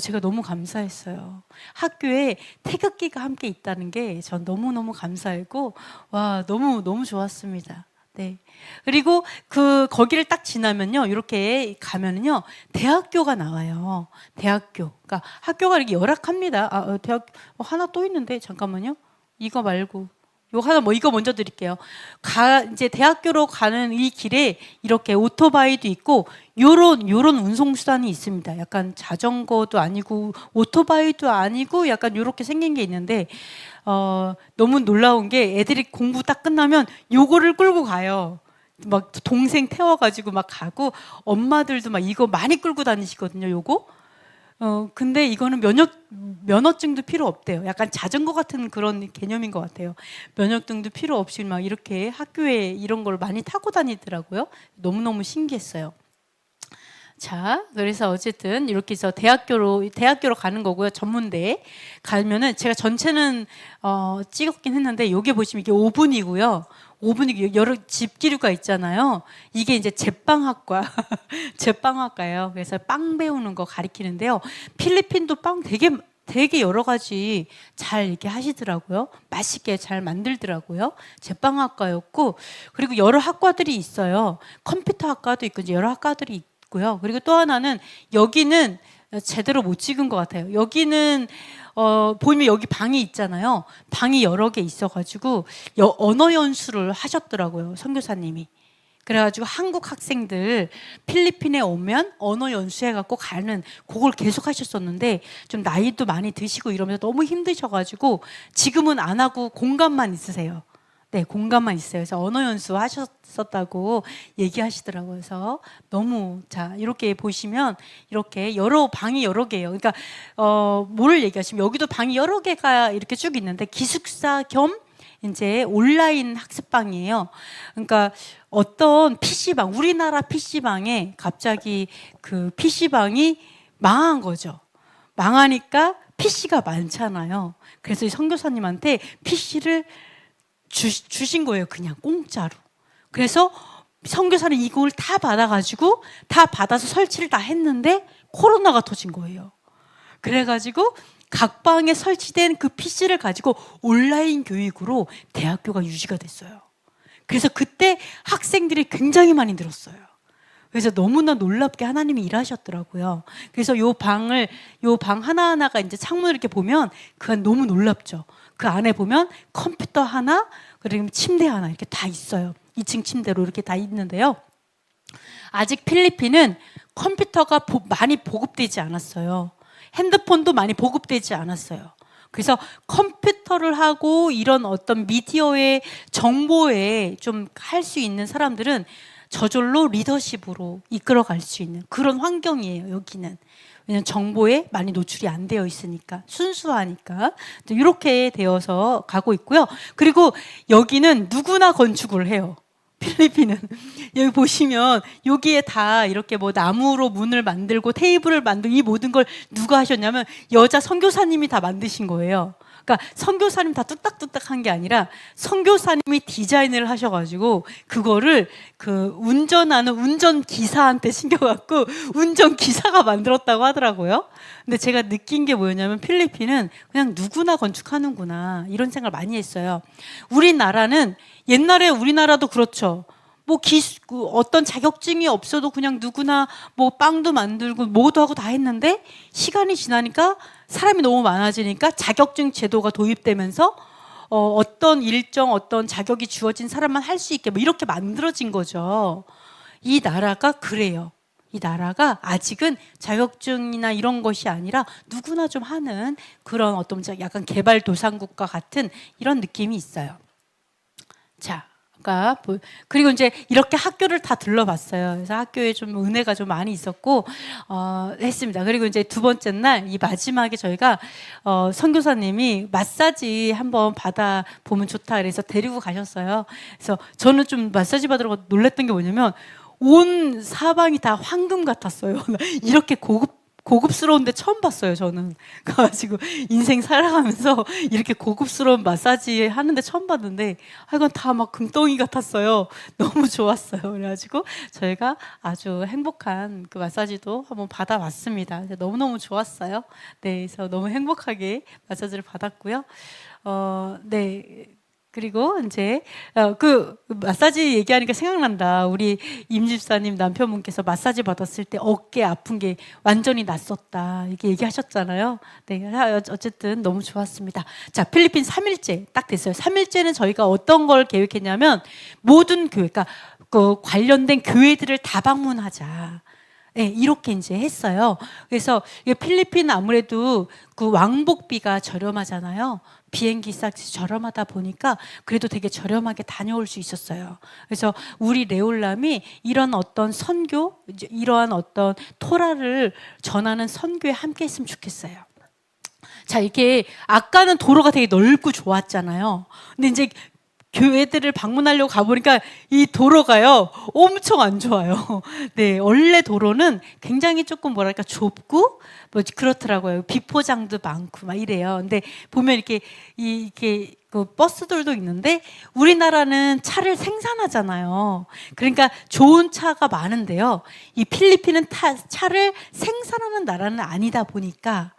제가 너무 감사했어요. 학교에 태극기가 함께 있다는 게 전 너무너무 감사했고, 와, 너무 좋았습니다. 네. 그리고 거기를 딱 지나면요, 이렇게 가면은요, 대학교가 나와요. 대학교. 그러니까 학교가 이렇게 열악합니다. 대학, 하나 또 있는데, 잠깐만요. 이거 말고. 이거 먼저 드릴게요. 이제 대학교로 가는 이 길에 이렇게 오토바이도 있고, 요런 운송수단이 있습니다. 약간 자전거도 아니고, 오토바이도 아니고, 약간 요렇게 생긴 게 있는데, 너무 놀라운 게 애들이 공부 딱 끝나면 요거를 끌고 가요. 막 동생 태워가지고 막 가고, 엄마들도 막 이거 많이 끌고 다니시거든요, 요거. 근데 이거는 면허증도 필요 없대요. 약간 자전거 같은 그런 개념인 것 같아요. 면허증도 필요 없이 막 이렇게 학교에 이런 걸 많이 타고 다니더라고요. 너무너무 신기했어요. 자, 그래서 어쨌든 이렇게 해서 대학교로 가는 거고요. 전문대에 가면은 제가 전체는 찍었긴 했는데, 요게 보시면 이게 5분이고요. 5분이 여러 집기류가 있잖아요. 이게 이제 제빵학과예요. 그래서 빵 배우는 거 가리키는데요. 필리핀도 빵 되게 여러 가지 잘 이렇게 하시더라고요. 맛있게 잘 만들더라고요. 제빵학과였고, 그리고 여러 학과들이 있어요. 컴퓨터 학과도 있고 이제 여러 학과들이 있고요. 그리고 또 하나는, 여기는 제대로 못 찍은 것 같아요. 여기는 보면 여기 방이 있잖아요. 방이 여러 개 있어가지고 언어 연수를 하셨더라고요, 선교사님이. 그래가지고 한국 학생들 필리핀에 오면 언어 연수해갖고 가는, 그걸 계속 하셨었는데, 좀 나이도 많이 드시고 이러면서 너무 힘드셔가지고 지금은 안 하고 공간만 있으세요. 네, 공간만 있어요. 그래서 언어 연수 하셨었다고 얘기하시더라고요. 그래서 너무, 자, 이렇게 보시면 이렇게 방이 여러 개예요. 그러니까 뭐를 얘기하시면, 여기도 방이 여러 개가 이렇게 쭉 있는데, 기숙사 겸 이제 온라인 학습방이에요. 그러니까 어떤 PC방, 우리나라 PC방에 갑자기 그 PC방이 망한 거죠. 망하니까 PC가 많잖아요. 그래서 이 선교사님한테 PC를 주신 거예요. 그냥 공짜로. 그래서 선교사는 이걸 다 받아서 설치를 다 했는데 코로나가 터진 거예요. 그래가지고 각 방에 설치된 그 PC를 가지고 온라인 교육으로 대학교가 유지가 됐어요. 그래서 그때 학생들이 굉장히 많이 늘었어요. 그래서 너무나 놀랍게 하나님이 일하셨더라고요. 그래서 요 방 하나하나가 이제 창문을 이렇게 보면 그건 너무 놀랍죠. 그 안에 보면 컴퓨터 하나, 그리고 침대 하나 이렇게 다 있어요. 2층 침대로 이렇게 다 있는데요. 아직 필리핀은 컴퓨터가 많이 보급되지 않았어요. 핸드폰도 많이 보급되지 않았어요. 그래서 컴퓨터를 하고 이런 어떤 미디어의 정보에 좀 할 수 있는 사람들은 저절로 리더십으로 이끌어갈 수 있는 그런 환경이에요, 여기는. 왜냐하면 정보에 많이 노출이 안 되어 있으니까, 순수하니까. 이렇게 되어서 가고 있고요. 그리고 여기는 누구나 건축을 해요. 필리핀은. 여기 보시면 여기에 다 이렇게 뭐 나무로 문을 만들고 테이블을 만들고, 이 모든 걸 누가 하셨냐면 여자 선교사님이 다 만드신 거예요. 그러니까 선교사님 다 뚝딱뚝딱 한 게 아니라 선교사님이 디자인을 하셔가지고 그거를 그 운전하는 운전기사한테 신겨갖고 운전기사가 만들었다고 하더라고요. 근데 제가 느낀 게 뭐였냐면, 필리핀은 그냥 누구나 건축하는구나, 이런 생각을 많이 했어요. 우리나라는, 옛날에 우리나라도 그렇죠. 뭐 어떤 자격증이 없어도 그냥 누구나 뭐 빵도 만들고 뭐도 하고 다 했는데, 시간이 지나니까 사람이 너무 많아지니까 자격증 제도가 도입되면서 어떤 자격이 주어진 사람만 할 수 있게 뭐 이렇게 만들어진 거죠. 이 나라가 그래요. 이 나라가 아직은 자격증이나 이런 것이 아니라 누구나 좀 하는 그런 어떤 약간 개발도상국과 같은 이런 느낌이 있어요. 자, 그리고 이제 이렇게 학교를 다 들러봤어요. 그래서 학교에 좀 은혜가 좀 많이 있었고, 했습니다. 그리고 이제 두 번째 날, 이 마지막에 저희가, 선교사님이 마사지 한번 받아보면 좋다. 그래서 데리고 가셨어요. 그래서 저는 좀 마사지 받으러 놀랬던 게 뭐냐면, 온 사방이 다 황금 같았어요. 이렇게 고급스러운데 처음 봤어요, 저는. 그래가지고 인생 살아가면서 이렇게 고급스러운 마사지 하는데 처음 봤는데, 이건 다 막 금덩이 같았어요. 너무 좋았어요. 그래가지고 저희가 아주 행복한 그 마사지도 한번 받아봤습니다. 너무너무 좋았어요. 네, 그래서 너무 행복하게 마사지를 받았고요. 네. 그리고 이제 그 마사지 얘기하니까 생각난다. 우리 임 집사님 남편분께서 마사지 받았을 때 어깨 아픈 게 완전히 났었다. 이렇게 얘기하셨잖아요. 네, 어쨌든 너무 좋았습니다. 자, 필리핀 3일째 딱 됐어요. 3일째는 저희가 어떤 걸 계획했냐면 모든 교회, 그러니까 그 관련된 교회들을 다 방문하자. 네, 이렇게 이제 했어요. 그래서 필리핀 아무래도 그 왕복비가 저렴하잖아요. 비행기 값이 저렴하다 보니까 그래도 되게 저렴하게 다녀올 수 있었어요. 그래서 우리 레올람이 이런 어떤 선교, 이러한 어떤 토라를 전하는 선교에 함께 했으면 좋겠어요. 자, 이게 아까는 도로가 되게 넓고 좋았잖아요. 근데 이제 교회들을 방문하려고 가보니까 이 도로가요 엄청 안 좋아요. 네, 원래 도로는 굉장히 조금 뭐랄까 좁고 뭐 그렇더라고요. 비포장도 많고 막 이래요. 근데 보면 이렇게 그 버스들도 있는데 우리나라는 차를 생산하잖아요. 그러니까 좋은 차가 많은데요. 이 필리핀은 차를 생산하는 나라는 아니다 보니까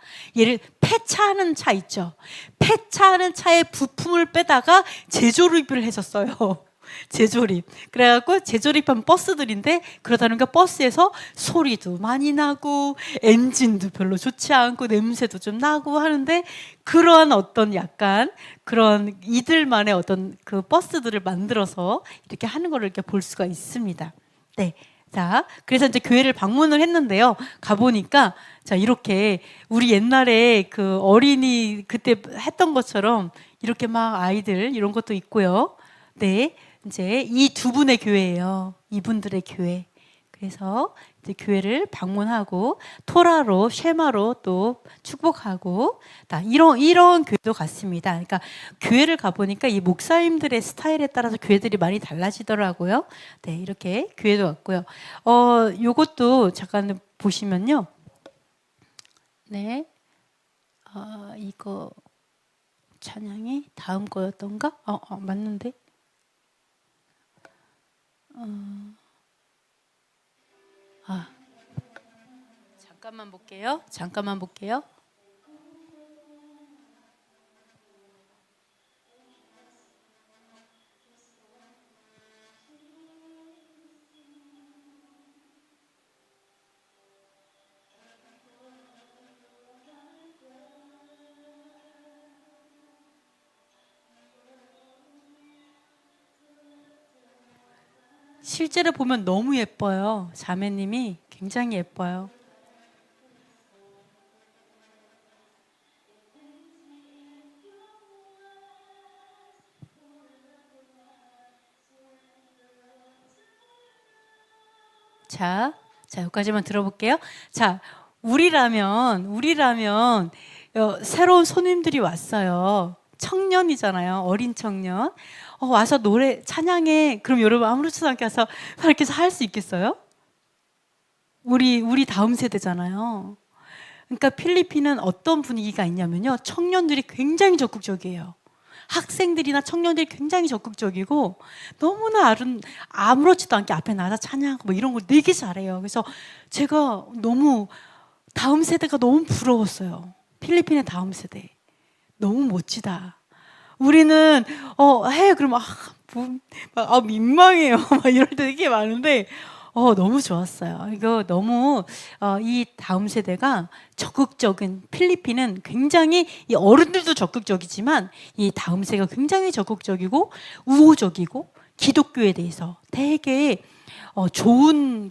폐차하는 차 있죠. 폐차하는 차에 부품을 빼다가 재조립을 해줬어요. 재조립. 그래갖고 재조립한 버스들인데 그러다 보니까 버스에서 소리도 많이 나고 엔진도 별로 좋지 않고 냄새도 좀 나고 하는데 그러한 어떤 약간 그런 이들만의 어떤 그 버스들을 만들어서 이렇게 하는 거를 이렇게 볼 수가 있습니다. 네. 자, 그래서 이제 교회를 방문을 했는데요. 가보니까 자, 이렇게 우리 옛날에 그 어린이 그때 했던 것처럼 이렇게 막 아이들 이런 것도 있고요. 네. 이제 이 두 분의 교회예요. 이분들의 교회. 그래서 이제 교회를 방문하고 토라로 쉐마로 또 축복하고 이런 교회도 갔습니다. 그러니까 교회를 가보니까 이 목사님들의 스타일에 따라서 교회들이 많이 달라지더라고요. 네, 이렇게 교회도 갔고요. 요것도 잠깐 보시면요. 네, 이거 찬양이 다음 거였던가? 맞는데? 잠깐만 볼게요. 실제로 보면 너무 예뻐요. 자매님이 굉장히 예뻐요. 자, 여기까지만 들어볼게요. 자, 우리라면 새로운 손님들이 왔어요. 청년이잖아요. 어린 청년. 와서 찬양해. 그럼 여러분 아무렇지도 않게 와서 이렇게 해서 할 수 있겠어요? 우리 다음 세대잖아요. 그러니까 필리핀은 어떤 분위기가 있냐면요. 청년들이 굉장히 적극적이에요. 학생들이나 청년들이 굉장히 적극적이고 너무나 아무렇지도 않게 앞에 나가서 찬양하고 뭐 이런 걸 되게 잘해요. 그래서 제가 너무 다음 세대가 너무 부러웠어요. 필리핀의 다음 세대. 너무 멋지다. 우리는 해 그러면 민망해요. 막 이럴 때 되게 많은데 너무 좋았어요. 이거 너무 이 다음 세대가 적극적인 필리핀은 굉장히 이 어른들도 적극적이지만 이 다음 세대가 굉장히 적극적이고 우호적이고 기독교에 대해서 되게 좋은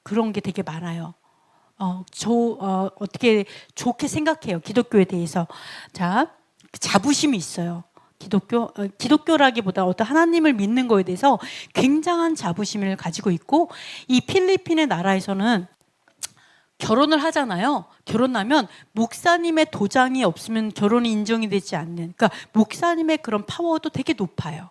그런 게 되게 많아요. 어떻게 좋게 생각해요. 기독교에 대해서. 자, 자부심이 있어요. 기독교라기보다 어떤 하나님을 믿는 거에 대해서 굉장한 자부심을 가지고 있고, 이 필리핀의 나라에서는 결혼을 하잖아요. 결혼하면 목사님의 도장이 없으면 결혼이 인정이 되지 않는, 그러니까 목사님의 그런 파워도 되게 높아요.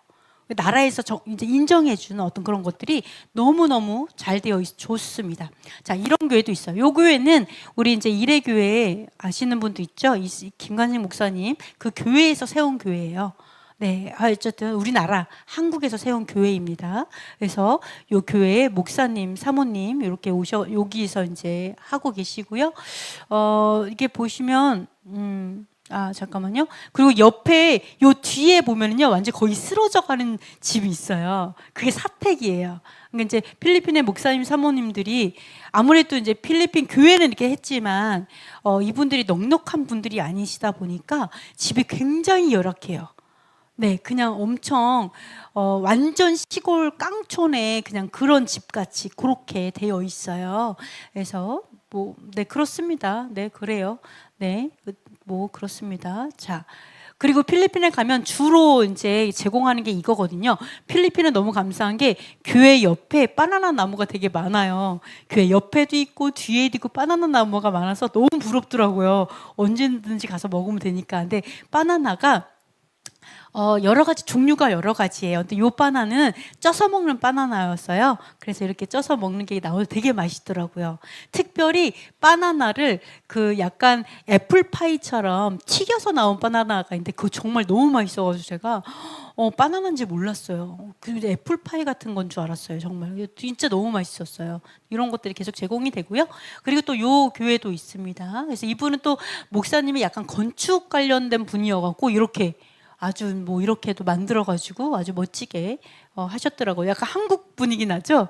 나라에서 이제 인정해주는 어떤 그런 것들이 너무너무 잘 되어 좋습니다. 자, 이런 교회도 있어요. 요 교회는 우리 이제 이레교회 아시는 분도 있죠? 김관식 목사님 그 교회에서 세운 교회예요. 네, 어쨌든 우리나라 한국에서 세운 교회입니다. 그래서 요 교회에 목사님, 사모님 이렇게 여기서 이제 하고 계시고요. 이게 보시면 잠깐만요. 그리고 옆에 요 뒤에 보면은요, 완전 거의 쓰러져가는 집이 있어요. 그게 사택이에요. 그러니까 이제 필리핀의 목사님, 사모님들이 아무래도 이제 필리핀 교회는 이렇게 했지만 이분들이 넉넉한 분들이 아니시다 보니까 집이 굉장히 열악해요. 네, 그냥 엄청 완전 시골 깡촌에 그냥 그런 집같이 그렇게 되어 있어요. 그래서 네, 그렇습니다. 네, 그래요. 네, 그렇습니다. 자, 그리고 필리핀에 가면 주로 이제 제공하는 게 이거거든요. 필리핀은 너무 감사한 게 교회 옆에 바나나 나무가 되게 많아요. 교회 옆에도 있고 뒤에도 있고 바나나 나무가 많아서 너무 부럽더라고요. 언제든지 가서 먹으면 되니까. 근데 바나나가 여러 가지 종류가 여러 가지예요. 근데 요 바나나는 쪄서 먹는 바나나였어요. 그래서 이렇게 쪄서 먹는 게 나오면 되게 맛있더라고요. 특별히 바나나를 그 약간 애플파이처럼 튀겨서 나온 바나나가 있는데 그거 정말 너무 맛있어가지고 제가 바나나인지 몰랐어요. 그 애플파이 같은 건 줄 알았어요. 정말 진짜 너무 맛있었어요. 이런 것들이 계속 제공이 되고요. 그리고 또 요 교회도 있습니다. 그래서 이분은 또 목사님이 약간 건축 관련된 분이어갖고 이렇게 아주 이렇게도 만들어가지고 아주 멋지게 하셨더라고요. 약간 한국 분위기 나죠?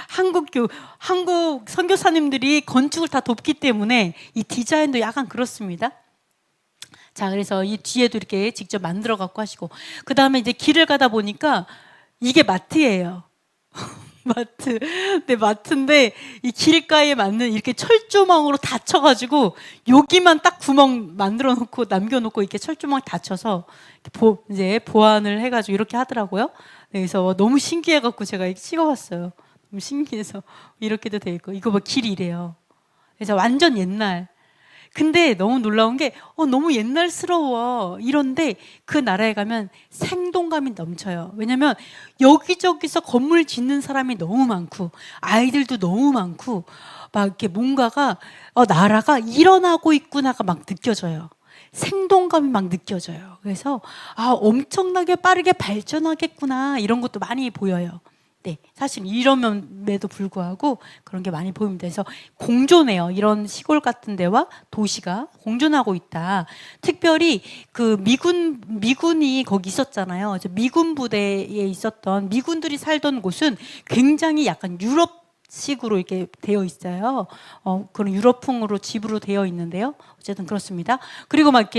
한국 선교사님들이 건축을 다 돕기 때문에 이 디자인도 약간 그렇습니다. 자, 그래서 이 뒤에도 이렇게 직접 만들어갖고 하시고, 그 다음에 이제 길을 가다 보니까 이게 마트예요. 마트. 네, 마트인데 이 길가에 맞는 이렇게 철조망으로 닫혀가지고 여기만 딱 구멍 만들어 놓고 남겨놓고 이렇게 철조망 닫혀서 이제 보완을 해가지고 이렇게 하더라고요. 네, 그래서 너무 신기해갖고 제가 찍어봤어요. 너무 신기해서 이렇게도 돼 있고, 이거 길이래요. 그래서 완전 옛날. 근데 너무 놀라운 게 너무 옛날스러워 이런데 그 나라에 가면 생동감이 넘쳐요. 왜냐면 여기저기서 건물 짓는 사람이 너무 많고 아이들도 너무 많고 막 이렇게 뭔가가 나라가 일어나고 있구나가 막 느껴져요. 생동감이 막 느껴져요. 그래서 엄청나게 빠르게 발전하겠구나 이런 것도 많이 보여요. 네, 사실 이러면에도 불구하고 그런 게 많이 보입니다. 그래서 공존해요. 이런 시골 같은 데와 도시가 공존하고 있다. 특별히 그 미군이 거기 있었잖아요. 미군 부대에 있었던 미군들이 살던 곳은 굉장히 약간 유럽식으로 이렇게 되어 있어요. 그런 유럽풍으로 집으로 되어 있는데요. 어쨌든 그렇습니다. 그리고 막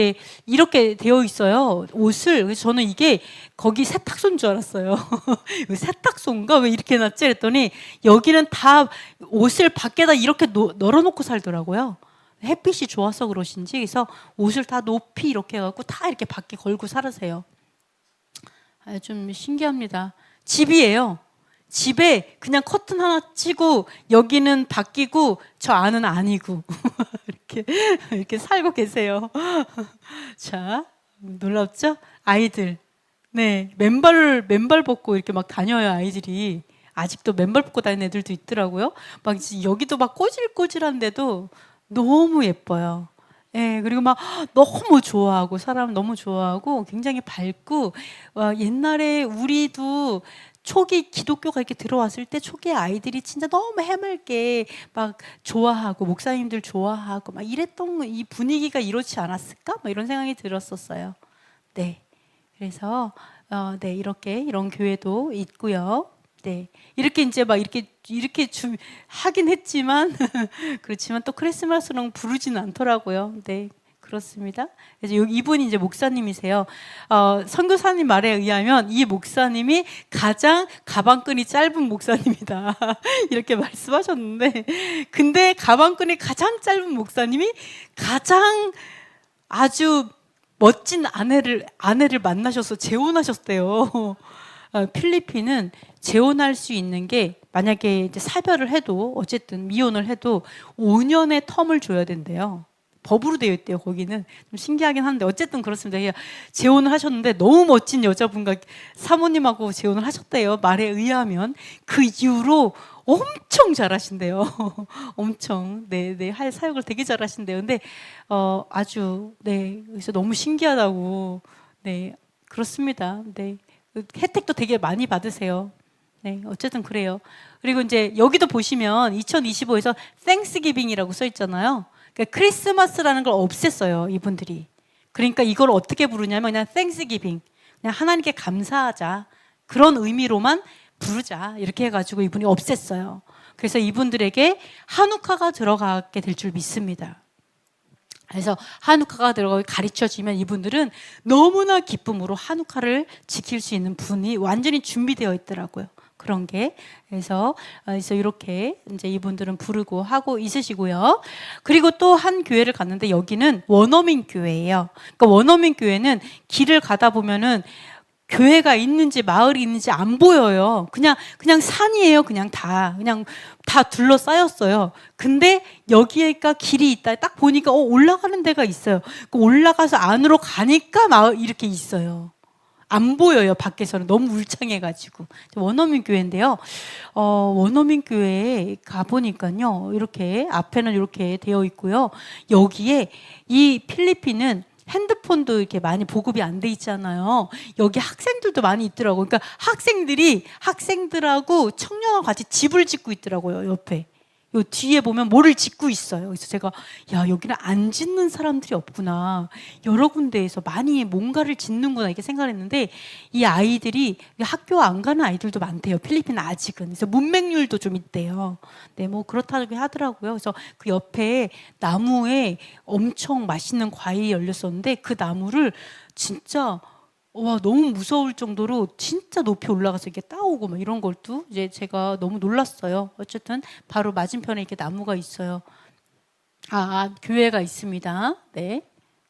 이렇게 되어 있어요. 옷을. 그래서 저는 이게 거기 세탁소인 줄 알았어요. 세탁소인가? 왜 이렇게 놨지? 했더니 여기는 다 옷을 밖에다 이렇게 널어놓고 살더라고요. 햇빛이 좋아서 그러신지. 그래서 옷을 다 높이 이렇게 해갖고 다 이렇게 밖에 걸고 살으세요. 좀 신기합니다. 집이에요. 집에 그냥 커튼 하나 치고 여기는 바뀌고 저 안은 아니고 이렇게 살고 계세요. 자, 놀랍죠? 아이들. 네, 맨발 벗고 이렇게 막 다녀요, 아이들이. 아직도 맨발 벗고 다니는 애들도 있더라고요. 막 여기도 막 꼬질꼬질한데도 너무 예뻐요. 예, 그리고 막 너무 좋아하고 사람 너무 좋아하고 굉장히 밝고 옛날에 우리도 초기 기독교가 이렇게 들어왔을 때 초기 아이들이 진짜 너무 해맑게 막 좋아하고 목사님들 좋아하고 막 이랬던 이 분위기가 이렇지 않았을까? 막 이런 생각이 들었었어요. 네, 그래서 네, 이런 교회도 있고요. 네, 이렇게 이제 막 이렇게 하긴 했지만 그렇지만 또 크리스마스는 부르지는 않더라고요. 네. 그렇습니다. 그래서 이분이 이제 목사님이세요. 선교사님 말에 의하면 이 목사님이 가장 가방끈이 짧은 목사님이다. 이렇게 말씀하셨는데, 근데 가방끈이 가장 짧은 목사님이 가장 아주 멋진 아내를 만나셔서 재혼하셨대요. 필리핀은 재혼할 수 있는 게 만약에 이제 사별을 해도 어쨌든 미혼을 해도 5년의 텀을 줘야 된대요. 법으로 되어 있대요. 거기는 좀 신기하긴 한데 어쨌든 그렇습니다. 재혼을 하셨는데 너무 멋진 여자분과 사모님하고 재혼을 하셨대요. 말에 의하면 그 이후로 엄청 잘하신대요. 엄청 할 사역을 되게 잘하신대요. 근데 아주 그래서 너무 신기하다고 그렇습니다. 혜택도 되게 많이 받으세요. 어쨌든 그래요. 그리고 이제 여기도 보시면 2025에서 Thanksgiving이라고 써 있잖아요. 그러니까 크리스마스라는 걸 없앴어요, 이분들이. 그러니까 이걸 어떻게 부르냐면 그냥 Thanksgiving, 그냥 하나님께 감사하자 그런 의미로만 부르자 이렇게 해가지고 이분이 없앴어요. 그래서 이분들에게 한우카가 들어가게 될 줄 믿습니다. 그래서 한우카가 들어가고 가르쳐지면 이분들은 너무나 기쁨으로 한우카를 지킬 수 있는 분이 완전히 준비되어 있더라고요. 그런 게. 그래서 이렇게 이제 이분들은 부르고 하고 있으시고요. 그리고 또 한 교회를 갔는데 여기는 원어민 교회예요. 그러니까 원어민 교회는 길을 가다 보면은 교회가 있는지 마을이 있는지 안 보여요. 그냥 산이에요. 그냥 다 둘러싸였어요. 근데 여기가 길이 있다. 딱 보니까 올라가는 데가 있어요. 올라가서 안으로 가니까 마을 이렇게 있어요. 안 보여요. 밖에서는 너무 울창해가지고. 원어민 교회인데요. 원어민 교회에 가보니까요. 이렇게 앞에는 이렇게 되어 있고요. 여기에 이 필리핀은 핸드폰도 이렇게 많이 보급이 안 돼 있잖아요. 여기 학생들도 많이 있더라고요. 그러니까 학생들하고 청년하고 같이 집을 짓고 있더라고요. 옆에. 요 뒤에 보면 뭐를 짓고 있어요. 그래서 제가 여기는 안 짓는 사람들이 없구나. 여러 군데에서 많이 뭔가를 짓는구나 이렇게 생각했는데 이 아이들이 학교 안 가는 아이들도 많대요. 필리핀 아직은. 그래서 문맹률도 좀 있대요. 뭐 그렇다고 하더라고요. 그래서 그 옆에 나무에 엄청 맛있는 과일이 열렸었는데 그 나무를 진짜 너무 무서울 정도로 진짜 높이 올라가서 이렇게 따오고 막 이런 것도 이제 제가 너무 놀랐어요. 어쨌든 바로 맞은편에 이렇게 나무가 있어요. 교회가 있습니다.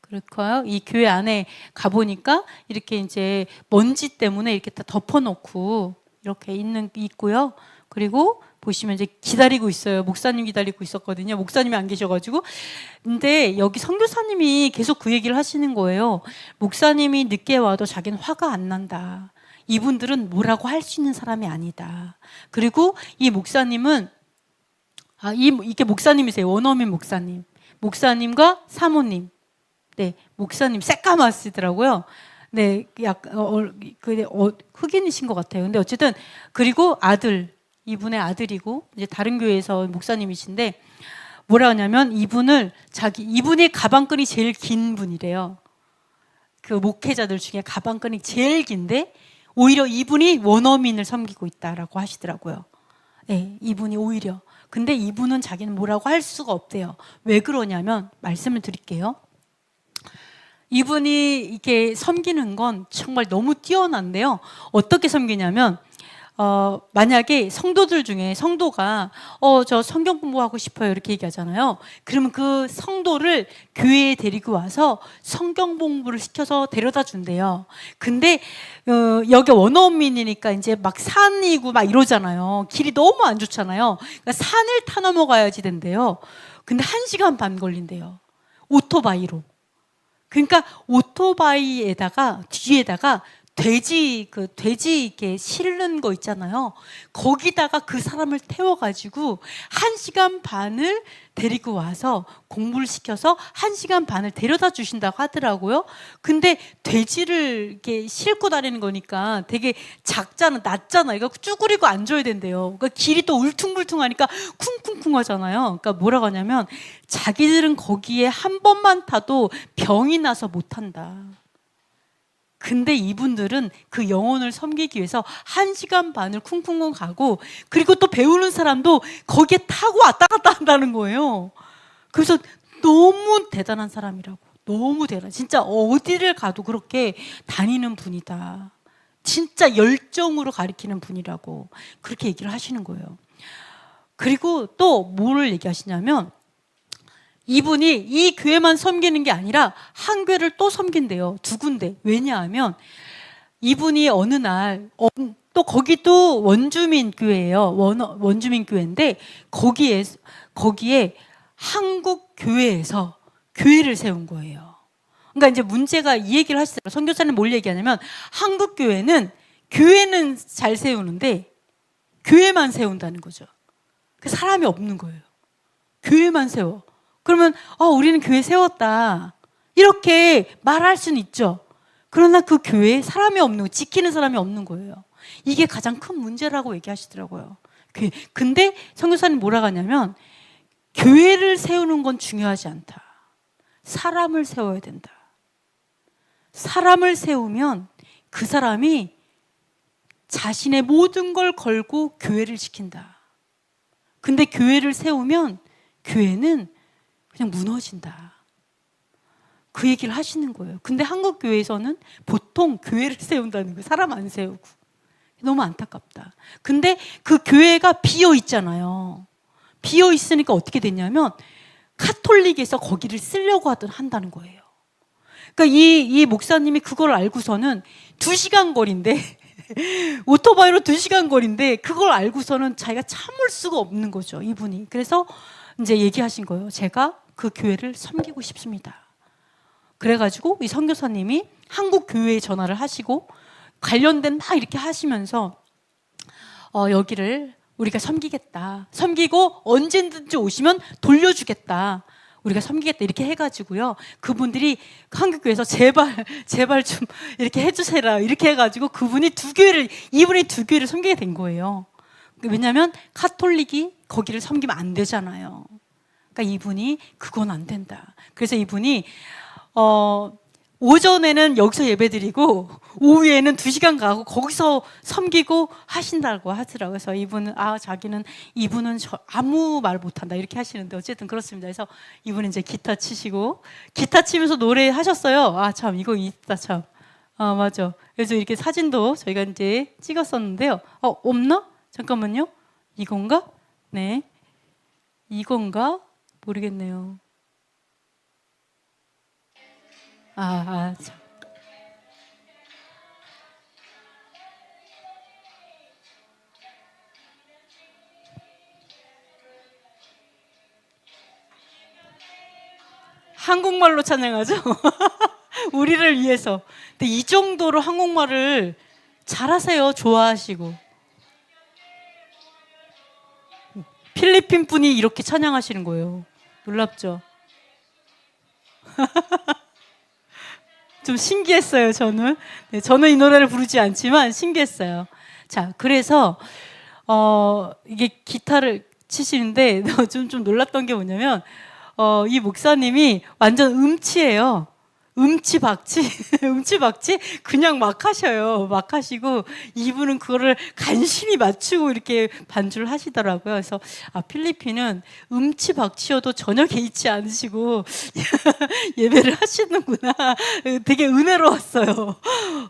그렇고요. 이 교회 안에 가보니까 이렇게 이제 먼지 때문에 이렇게 다 덮어놓고 이렇게 있고요. 그리고 보시면 이제 기다리고 있어요. 목사님 기다리고 있었거든요. 목사님이 안 계셔가지고. 근데 여기 선교사님이 계속 그 얘기를 하시는 거예요. 목사님이 늦게 와도 자기는 화가 안 난다. 이분들은 뭐라고 할 수 있는 사람이 아니다. 그리고 이 목사님은 이게 목사님이세요. 원어민 목사님. 목사님과 사모님. 목사님 새까마시더라고요. 흑인이신 것 같아요. 근데 어쨌든 그리고 이분의 아들이고 이제 다른 교회에서 목사님이신데 뭐라 하냐면 이분의 가방끈이 제일 긴 분이래요. 그 목회자들 중에 가방끈이 제일 긴데 오히려 이분이 원어민을 섬기고 있다라고 하시더라고요. 이분이 오히려. 근데 이분은 자기는 뭐라고 할 수가 없대요. 왜 그러냐면 말씀을 드릴게요. 이분이 이렇게 섬기는 건 정말 너무 뛰어난데요. 어떻게 섬기냐면 만약에 성도들 중에 성도가 저 성경 공부하고 싶어요 이렇게 얘기하잖아요. 그러면 그 성도를 교회에 데리고 와서 성경 공부를 시켜서 데려다 준대요. 근데 여기 원어민이니까 이제 막 산이고 막 이러잖아요. 길이 너무 안 좋잖아요. 그러니까 산을 타 넘어가야지 된대요. 근데 1시간 반 걸린대요. 오토바이로. 그러니까 오토바이에다가 뒤에다가 돼지 이렇게 실는 거 있잖아요. 거기다가 그 사람을 태워가지고 1시간 반을 데리고 와서 공부를 시켜서 1시간 반을 데려다 주신다고 하더라고요. 근데 돼지를 이렇게 싣고 다니는 거니까 되게 낮잖아. 이거 쭈그리고 앉아야 된대요. 그러니까 길이 또 울퉁불퉁하니까 쿵쿵쿵 하잖아요. 그러니까 뭐라고 하냐면 자기들은 거기에 한 번만 타도 병이 나서 못 한다. 근데 이분들은 그 영혼을 섬기기 위해서 1시간 반을 쿵쿵쿵 가고 그리고 또 배우는 사람도 거기에 타고 왔다 갔다 한다는 거예요. 그래서 너무 대단한 사람이라고. 너무 대단해. 진짜 어디를 가도 그렇게 다니는 분이다. 진짜 열정으로 가리키는 분이라고 그렇게 얘기를 하시는 거예요. 그리고 또 뭐를 얘기하시냐면 이분이 이 교회만 섬기는 게 아니라 한 교회를 또 섬긴대요. 두 군데. 왜냐하면 이분이 어느 날 또 거기도 원주민 교회예요. 원주민 교회인데 거기에 한국 교회에서 교회를 세운 거예요. 그러니까 이제 문제가 이 얘기를 하시더라고요. 선교사는 뭘 얘기하냐면 한국 교회는 잘 세우는데 교회만 세운다는 거죠. 그 사람이 없는 거예요. 교회만 세워. 그러면 우리는 교회 세웠다 이렇게 말할 수는 있죠. 그러나 그 교회에 사람이 없는 거, 지키는 사람이 없는 거예요. 이게 가장 큰 문제라고 얘기하시더라고요. 근데 선교사님 뭐라고 하냐면 교회를 세우는 건 중요하지 않다. 사람을 세워야 된다. 사람을 세우면 그 사람이 자신의 모든 걸 걸고 교회를 지킨다. 근데 교회를 세우면 교회는 그냥 무너진다. 그 얘기를 하시는 거예요. 근데 한국 교회에서는 보통 교회를 세운다는 거예요. 사람 안 세우고. 너무 안타깝다. 근데 그 교회가 비어 있잖아요. 비어 있으니까 어떻게 됐냐면 카톨릭에서 거기를 쓰려고 한다는 거예요. 그러니까 이 목사님이 그걸 알고서는 2시간 거리인데 오토바이로 2시간 거리인데 그걸 알고서는 자기가 참을 수가 없는 거죠, 이분이. 그래서 이제 얘기하신 거예요. 제가 그 교회를 섬기고 싶습니다. 그래가지고 이 선교사님이 한국 교회에 전화를 하시고 관련된 막 이렇게 하시면서 여기를 우리가 섬기겠다. 섬기고 언제든지 오시면 돌려주겠다. 우리가 섬기겠다. 이렇게 해가지고요. 그분들이 한국교회에서 제발 좀 이렇게 해주세요. 이렇게 해가지고 이분이 두 교회를 섬기게 된 거예요. 왜냐하면 카톨릭이 거기를 섬기면 안 되잖아요. 그러니까 이분이 그건 안 된다. 그래서 이분이 오전에는 여기서 예배드리고 오후에는 2시간 가고 거기서 섬기고 하신다고 하더라고요. 그래서 이분은 이분은 아무 말 못한다 이렇게 하시는데 어쨌든 그렇습니다. 그래서 이분은 이제 기타 치면서 노래하셨어요. 참 이거 있다 참. 맞아. 그래서 이렇게 사진도 저희가 이제 찍었었는데요. 없나? 잠깐만요. 이건가? 네. 이건가? 모르겠네요. 참. 한국말로 찬양하죠? 우리를 위해서. 근데 이 정도로 한국말을 잘하세요. 좋아하시고. 필리핀 분이 이렇게 찬양하시는 거예요. 놀랍죠? 좀 신기했어요, 저는. 네, 저는 이 노래를 부르지 않지만 신기했어요. 자, 그래서 이게 기타를 치시는데 좀 놀랐던 게 뭐냐면 이 목사님이 완전 음치예요. 음치박치 그냥 막 하셔요. 막 하시고 이분은 그거를 간신히 맞추고 이렇게 반주를 하시더라고요. 그래서 필리핀은 음치박치여도 전혀 개의치 않으시고 예배를 하시는구나. 되게 은혜로웠어요.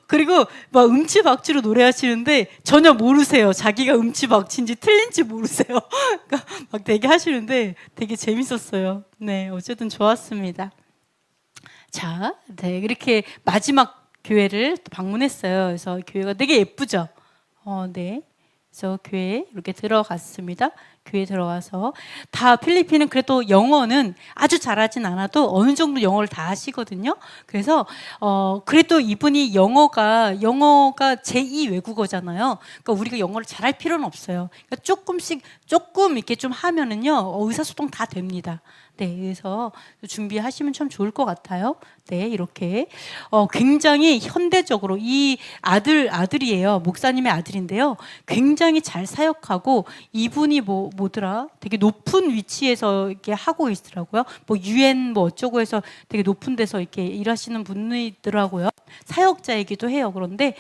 그리고 막 음치박치로 노래하시는데 전혀 모르세요. 자기가 음치박치인지 틀린지 모르세요. 그러니까 막 되게 하시는데 되게 재밌었어요. 네, 어쨌든 좋았습니다. 자, 네, 이렇게 마지막 교회를 또 방문했어요. 그래서 교회가 되게 예쁘죠? 네. 그래서 교회에 이렇게 들어갔습니다. 교회에 들어가서 다 필리핀은 그래도 영어는 아주 잘하진 않아도 어느 정도 영어를 다 하시거든요. 그래서 그래도 이분이 영어가 제2 외국어잖아요. 그러니까 우리가 영어를 잘할 필요는 없어요. 그러니까 조금 이렇게 좀 하면은요 의사소통 다 됩니다. 네, 그래서 준비하시면 참 좋을 것 같아요. 네, 이렇게 굉장히 현대적으로 이 아들이에요. 목사님의 아들인데요. 굉장히 잘 사역하고 이분이 뭐더라? 되게 높은 위치에서 이렇게 하고 있더라고요. UN 어쩌고 해서 되게 높은 데서 이렇게 일하시는 분이더라고요. 사역자이기도 해요. 그런데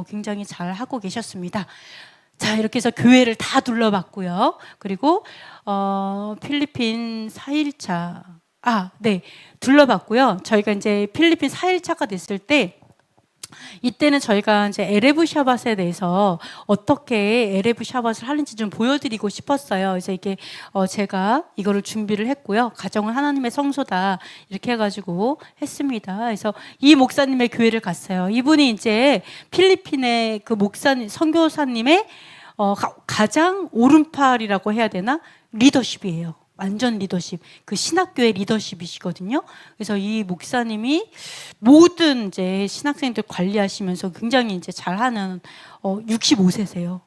굉장히 잘 하고 계셨습니다. 자, 이렇게 해서 교회를 다 둘러봤고요. 그리고 필리핀 4일차 네, 둘러봤고요. 저희가 이제 필리핀 4일차가 됐을 때 이때는 저희가 이제 에레브 샤밧에 대해서 어떻게 에레브 샤밧을 하는지 좀 보여드리고 싶었어요. 그래서 이게 제가 이거를 준비를 했고요. 가정은 하나님의 성소다 이렇게 해가지고 했습니다. 그래서 이 목사님의 교회를 갔어요. 이분이 이제 필리핀의 그 목사님 선교사님의 가장 오른팔이라고 해야 되나 리더십이에요. 완전 리더십, 그 신학교의 리더십이시거든요. 그래서 이 목사님이 모든 이제 신학생들 관리하시면서 굉장히 이제 잘하는 65세세요.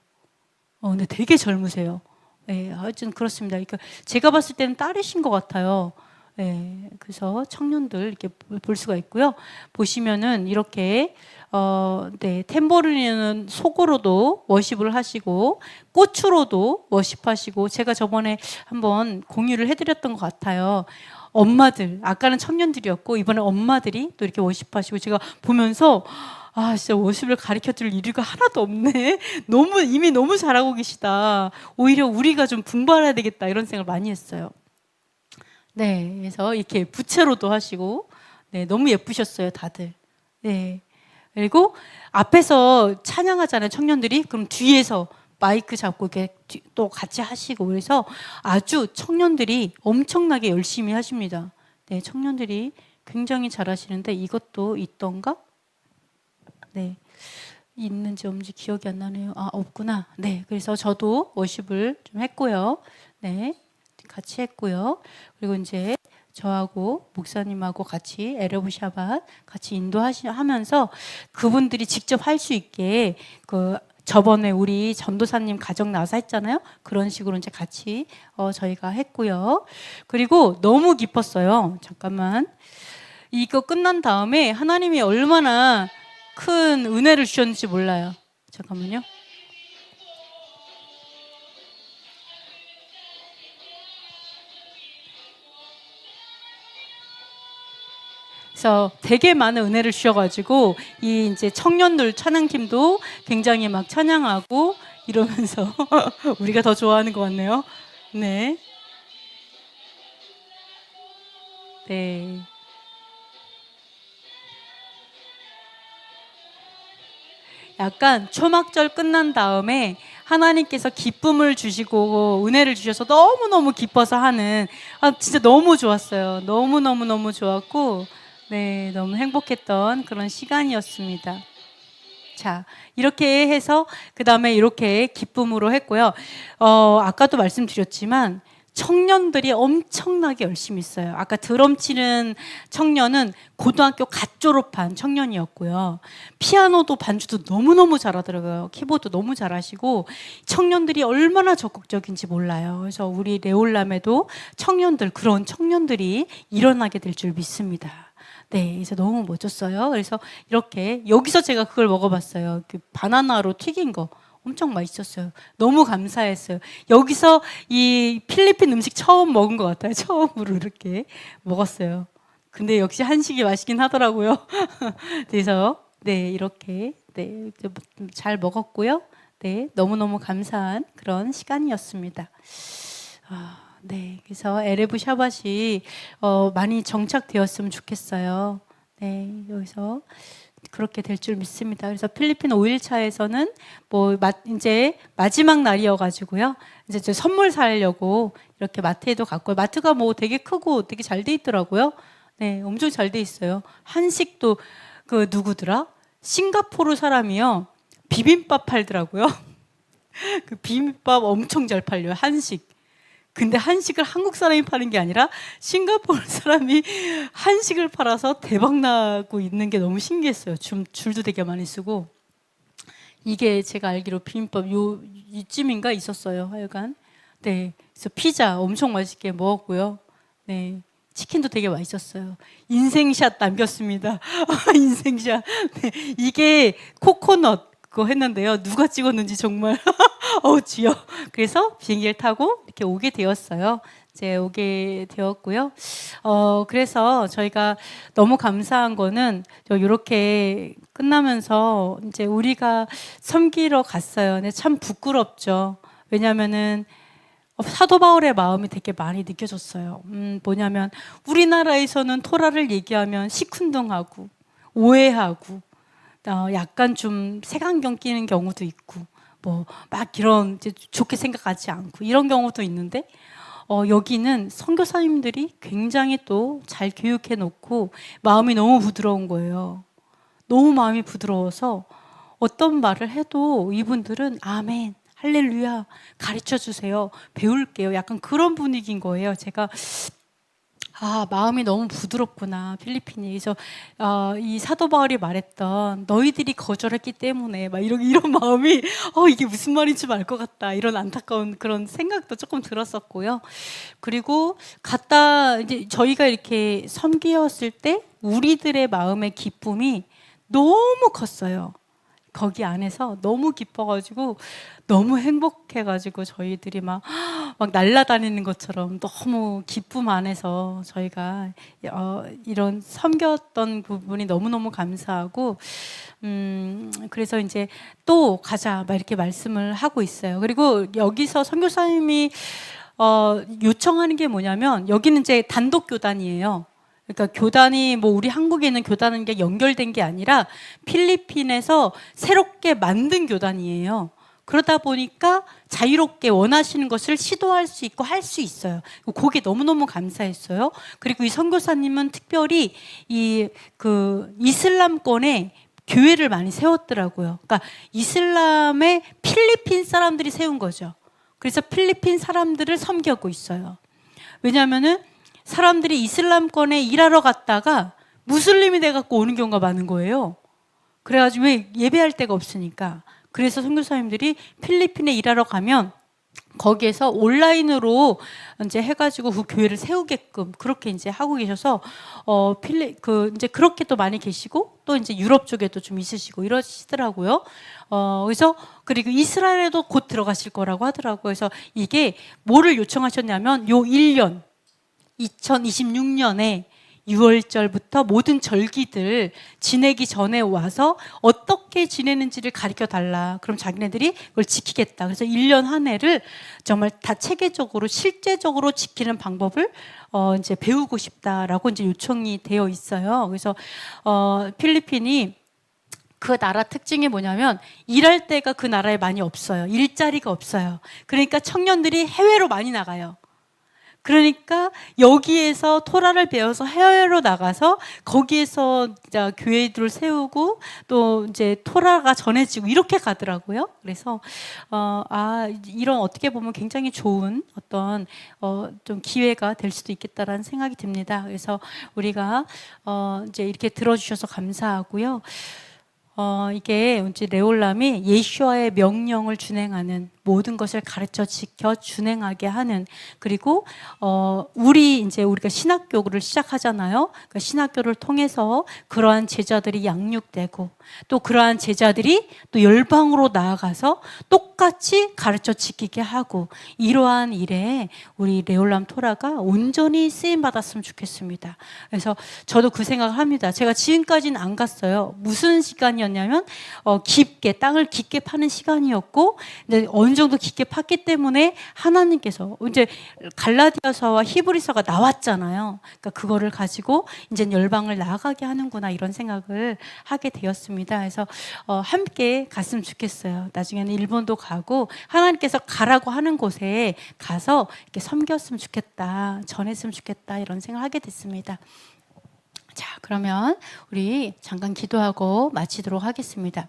근데 되게 젊으세요. 네, 하여튼 그렇습니다. 그러니까 제가 봤을 때는 딸이신 것 같아요. 네, 그래서 청년들 이렇게 볼 수가 있고요. 보시면은 이렇게 네, 탬버린은 속으로도 워십을 하시고 꽃으로도 워십하시고 제가 저번에 한번 공유를 해드렸던 것 같아요. 엄마들, 아까는 청년들이었고 이번에 엄마들이 또 이렇게 워십하시고 제가 보면서 진짜 워십을 가르쳐줄 이유가 하나도 없네. 이미 너무 잘하고 계시다. 오히려 우리가 좀 분발해야 되겠다 이런 생각을 많이 했어요. 네, 그래서 이렇게 부채로도 하시고, 네, 너무 예쁘셨어요, 다들. 네. 그리고 앞에서 찬양하잖아요, 청년들이. 그럼 뒤에서 마이크 잡고 이렇게 또 같이 하시고, 그래서 아주 청년들이 엄청나게 열심히 하십니다. 네, 청년들이 굉장히 잘 하시는데 이것도 있던가? 네. 있는지 없는지 기억이 안 나네요. 없구나. 네. 그래서 저도 워십을 좀 했고요. 네. 같이 했고요. 그리고 이제 저하고 목사님하고 같이 에레브 샤밧 같이 인도하면서 그분들이 직접 할 수 있게 저번에 우리 전도사님 가정 나와서 했잖아요. 그런 식으로 이제 같이 저희가 했고요. 그리고 너무 기뻤어요. 잠깐만. 이거 끝난 다음에 하나님이 얼마나 큰 은혜를 주셨는지 몰라요. 잠깐만요. 그래서 되게 많은 은혜를 주셔가지고 이 이제 청년들 찬양팀도 굉장히 막 찬양하고 이러면서 우리가 더 좋아하는 것 같네요. 네. 네. 약간 초막절 끝난 다음에 하나님께서 기쁨을 주시고 은혜를 주셔서 너무너무 기뻐서 하는 진짜 너무 좋았어요. 너무너무너무 좋았고 네, 너무 행복했던 그런 시간이었습니다. 자, 이렇게 해서 그 다음에 이렇게 기쁨으로 했고요. 아까도 말씀드렸지만 청년들이 엄청나게 열심히 있어요. 아까 드럼 치는 청년은 고등학교 갓 졸업한 청년이었고요. 피아노도 반주도 너무너무 잘하더라고요. 키보드 너무 잘하시고 청년들이 얼마나 적극적인지 몰라요. 그래서 우리 레올람에도 그런 청년들이 일어나게 될 줄 믿습니다. 네, 그래서 너무 멋졌어요. 그래서 이렇게 여기서 제가 그걸 먹어봤어요. 그 바나나로 튀긴 거. 엄청 맛있었어요. 너무 감사했어요. 여기서 이 필리핀 음식 처음 먹은 것 같아요. 처음으로 이렇게 먹었어요. 근데 역시 한식이 맛있긴 하더라고요. 그래서 네, 이렇게 네, 잘 먹었고요. 네, 너무너무 감사한 그런 시간이었습니다. 네, 그래서 에레브 샤밧이 많이 정착되었으면 좋겠어요. 네, 여기서 그렇게 될 줄 믿습니다. 그래서 필리핀 5일차에서는 이제 마지막 날이어가지고요. 이제 저 선물 사려고 이렇게 마트에도 갔고요. 마트가 되게 크고 되게 잘 돼 있더라고요. 네, 엄청 잘 돼 있어요. 한식도 누구더라? 싱가포르 사람이요. 비빔밥 팔더라고요. 그 비빔밥 엄청 잘 팔려요. 한식. 근데 한식을 한국 사람이 파는 게 아니라 싱가포르 사람이 한식을 팔아서 대박나고 있는 게 너무 신기했어요. 줄도 되게 많이 쓰고. 이게 제가 알기로 비빔밥 이쯤인가 있었어요. 하여간. 네. 그래서 피자 엄청 맛있게 먹었고요. 네. 치킨도 되게 맛있었어요. 인생샷 남겼습니다. 인생샷. 네. 이게 코코넛 그거 했는데요. 누가 찍었는지 정말 주여. 그래서 비행기를 타고 이렇게 오게 되었어요. 이제 오게 되었고요. 그래서 저희가 너무 감사한 거는 이렇게 끝나면서 이제 우리가 섬기러 갔어요. 근데 참 부끄럽죠. 왜냐면은 사도 바울의 마음이 되게 많이 느껴졌어요. 뭐냐면 우리나라에서는 토라를 얘기하면 시큰둥하고 오해하고 약간 좀 색안경 끼는 경우도 있고 뭐 막 이런 이제 좋게 생각하지 않고 이런 경우도 있는데 여기는 선교사님들이 굉장히 또 잘 교육해 놓고 마음이 너무 부드러운 거예요. 너무 마음이 부드러워서 어떤 말을 해도 이분들은 아멘, 할렐루야, 가르쳐 주세요, 배울게요. 약간 그런 분위기인 거예요. 제가 마음이 너무 부드럽구나, 필리핀이. 그래서 이 사도 바울이 말했던 너희들이 거절했기 때문에 막 이런 마음이 이게 무슨 말인지 알 것 같다, 이런 안타까운 그런 생각도 조금 들었었고요. 그리고 갔다 이제 저희가 이렇게 섬기었을 때 우리들의 마음의 기쁨이 너무 컸어요. 거기 안에서 너무 기뻐가지고 너무 행복해가지고 저희들이 막 날아다니는 것처럼 너무 기쁨 안에서 저희가 이런 섬겼던 부분이 너무너무 감사하고 그래서 이제 또 가자 막 이렇게 말씀을 하고 있어요. 그리고 여기서 선교사님이 요청하는 게 뭐냐면 여기는 이제 단독 교단이에요. 그러니까 교단이 뭐 우리 한국에 있는 교단은 게 연결된 게 아니라 필리핀에서 새롭게 만든 교단이에요. 그러다 보니까 자유롭게 원하시는 것을 시도할 수 있고 할 수 있어요. 그게 너무너무 감사했어요. 그리고 이 선교사님은 특별히 이슬람권에 교회를 많이 세웠더라고요. 그러니까 이슬람의 필리핀 사람들이 세운 거죠. 그래서 필리핀 사람들을 섬기고 있어요. 왜냐하면은 사람들이 이슬람권에 일하러 갔다가 무슬림이 돼갖고 오는 경우가 많은 거예요. 그래가지고 왜 예배할 데가 없으니까. 그래서 선교사님들이 필리핀에 일하러 가면 거기에서 온라인으로 이제 해가지고 그 교회를 세우게끔 그렇게 이제 하고 계셔서 이제 그렇게 또 많이 계시고 또 이제 유럽 쪽에도 좀 있으시고 이러시더라고요. 그래서 그리고 이스라엘에도 곧 들어가실 거라고 하더라고요. 그래서 이게 뭐를 요청하셨냐면 요 1년 2026년에 6월절부터 모든 절기들 지내기 전에 와서 어떻게 지내는지를 가르쳐 달라. 그럼 자기네들이 그걸 지키겠다. 그래서 1년 한 해를 정말 다 체계적으로 실제적으로 지키는 방법을 이제 배우고 싶다라고 이제 요청이 되어 있어요. 그래서 필리핀이 그 나라 특징이 뭐냐면 일할 때가 그 나라에 많이 없어요. 일자리가 없어요. 그러니까 청년들이 해외로 많이 나가요. 그러니까 여기에서 토라를 배워서 해외로 나가서 거기에서 이제 교회들을 세우고 또 이제 토라가 전해지고 이렇게 가더라고요. 그래서 이런 어떻게 보면 굉장히 좋은 어떤 좀 기회가 될 수도 있겠다라는 생각이 듭니다. 그래서 우리가 이제 이렇게 들어주셔서 감사하고요. 이게 이제 레올람이 예수와의 명령을 준행하는 모든 것을 가르쳐 지켜 준행하게 하는 그리고 우리가 신학교를 시작하잖아요. 그러니까 신학교를 통해서 그러한 제자들이 양육되고 또 그러한 제자들이 또 열방으로 나아가서 똑같이 가르쳐 지키게 하고 이러한 일에 우리 레올람 토라가 온전히 쓰임 받았으면 좋겠습니다. 그래서 저도 그 생각을 합니다. 제가 지금까지는 안 갔어요. 무슨 시간이었냐면 깊게 땅을 깊게 파는 시간이었고 이제 어느 정도 깊게 팠기 때문에 하나님께서 이제 갈라디아서와 히브리서가 나왔잖아요. 그러니까 그거를 가지고 이제 열방을 나아가게 하는구나 이런 생각을 하게 되었습니다. 그래서 함께 갔으면 좋겠어요. 나중에는 일본도 가고 하나님께서 가라고 하는 곳에 가서 이렇게 섬겼으면 좋겠다, 전했으면 좋겠다 이런 생각을 하게 됐습니다. 자, 그러면 우리 잠깐 기도하고 마치도록 하겠습니다.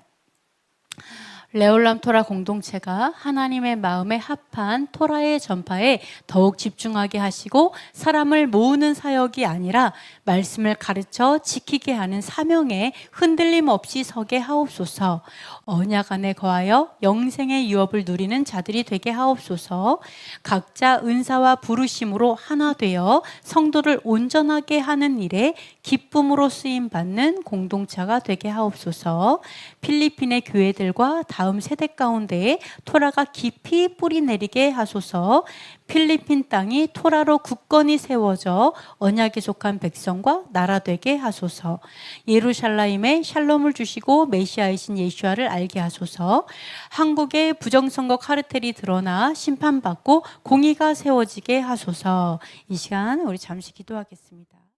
레올람 토라 공동체가 하나님의 마음에 합한 토라의 전파에 더욱 집중하게 하시고 사람을 모으는 사역이 아니라 말씀을 가르쳐 지키게 하는 사명에 흔들림 없이 서게 하옵소서. 언약 안에 거하여 영생의 유업을 누리는 자들이 되게 하옵소서. 각자 은사와 부르심으로 하나 되어 성도를 온전하게 하는 일에 기쁨으로 쓰임 받는 공동체가 되게 하옵소서. 필리핀의 교회들과 다음 세대 가운데에 토라가 깊이 뿌리 내리게 하소서. 필리핀 땅이 토라로 굳건히 세워져 언약에 속한 백성과 나라 되게 하소서. 예루살렘에 샬롬을 주시고 메시아이신 예수아를 알게 하소서. 한국의 부정선거 카르텔이 드러나 심판받고 공의가 세워지게 하소서. 이 시간 우리 잠시 기도하겠습니다.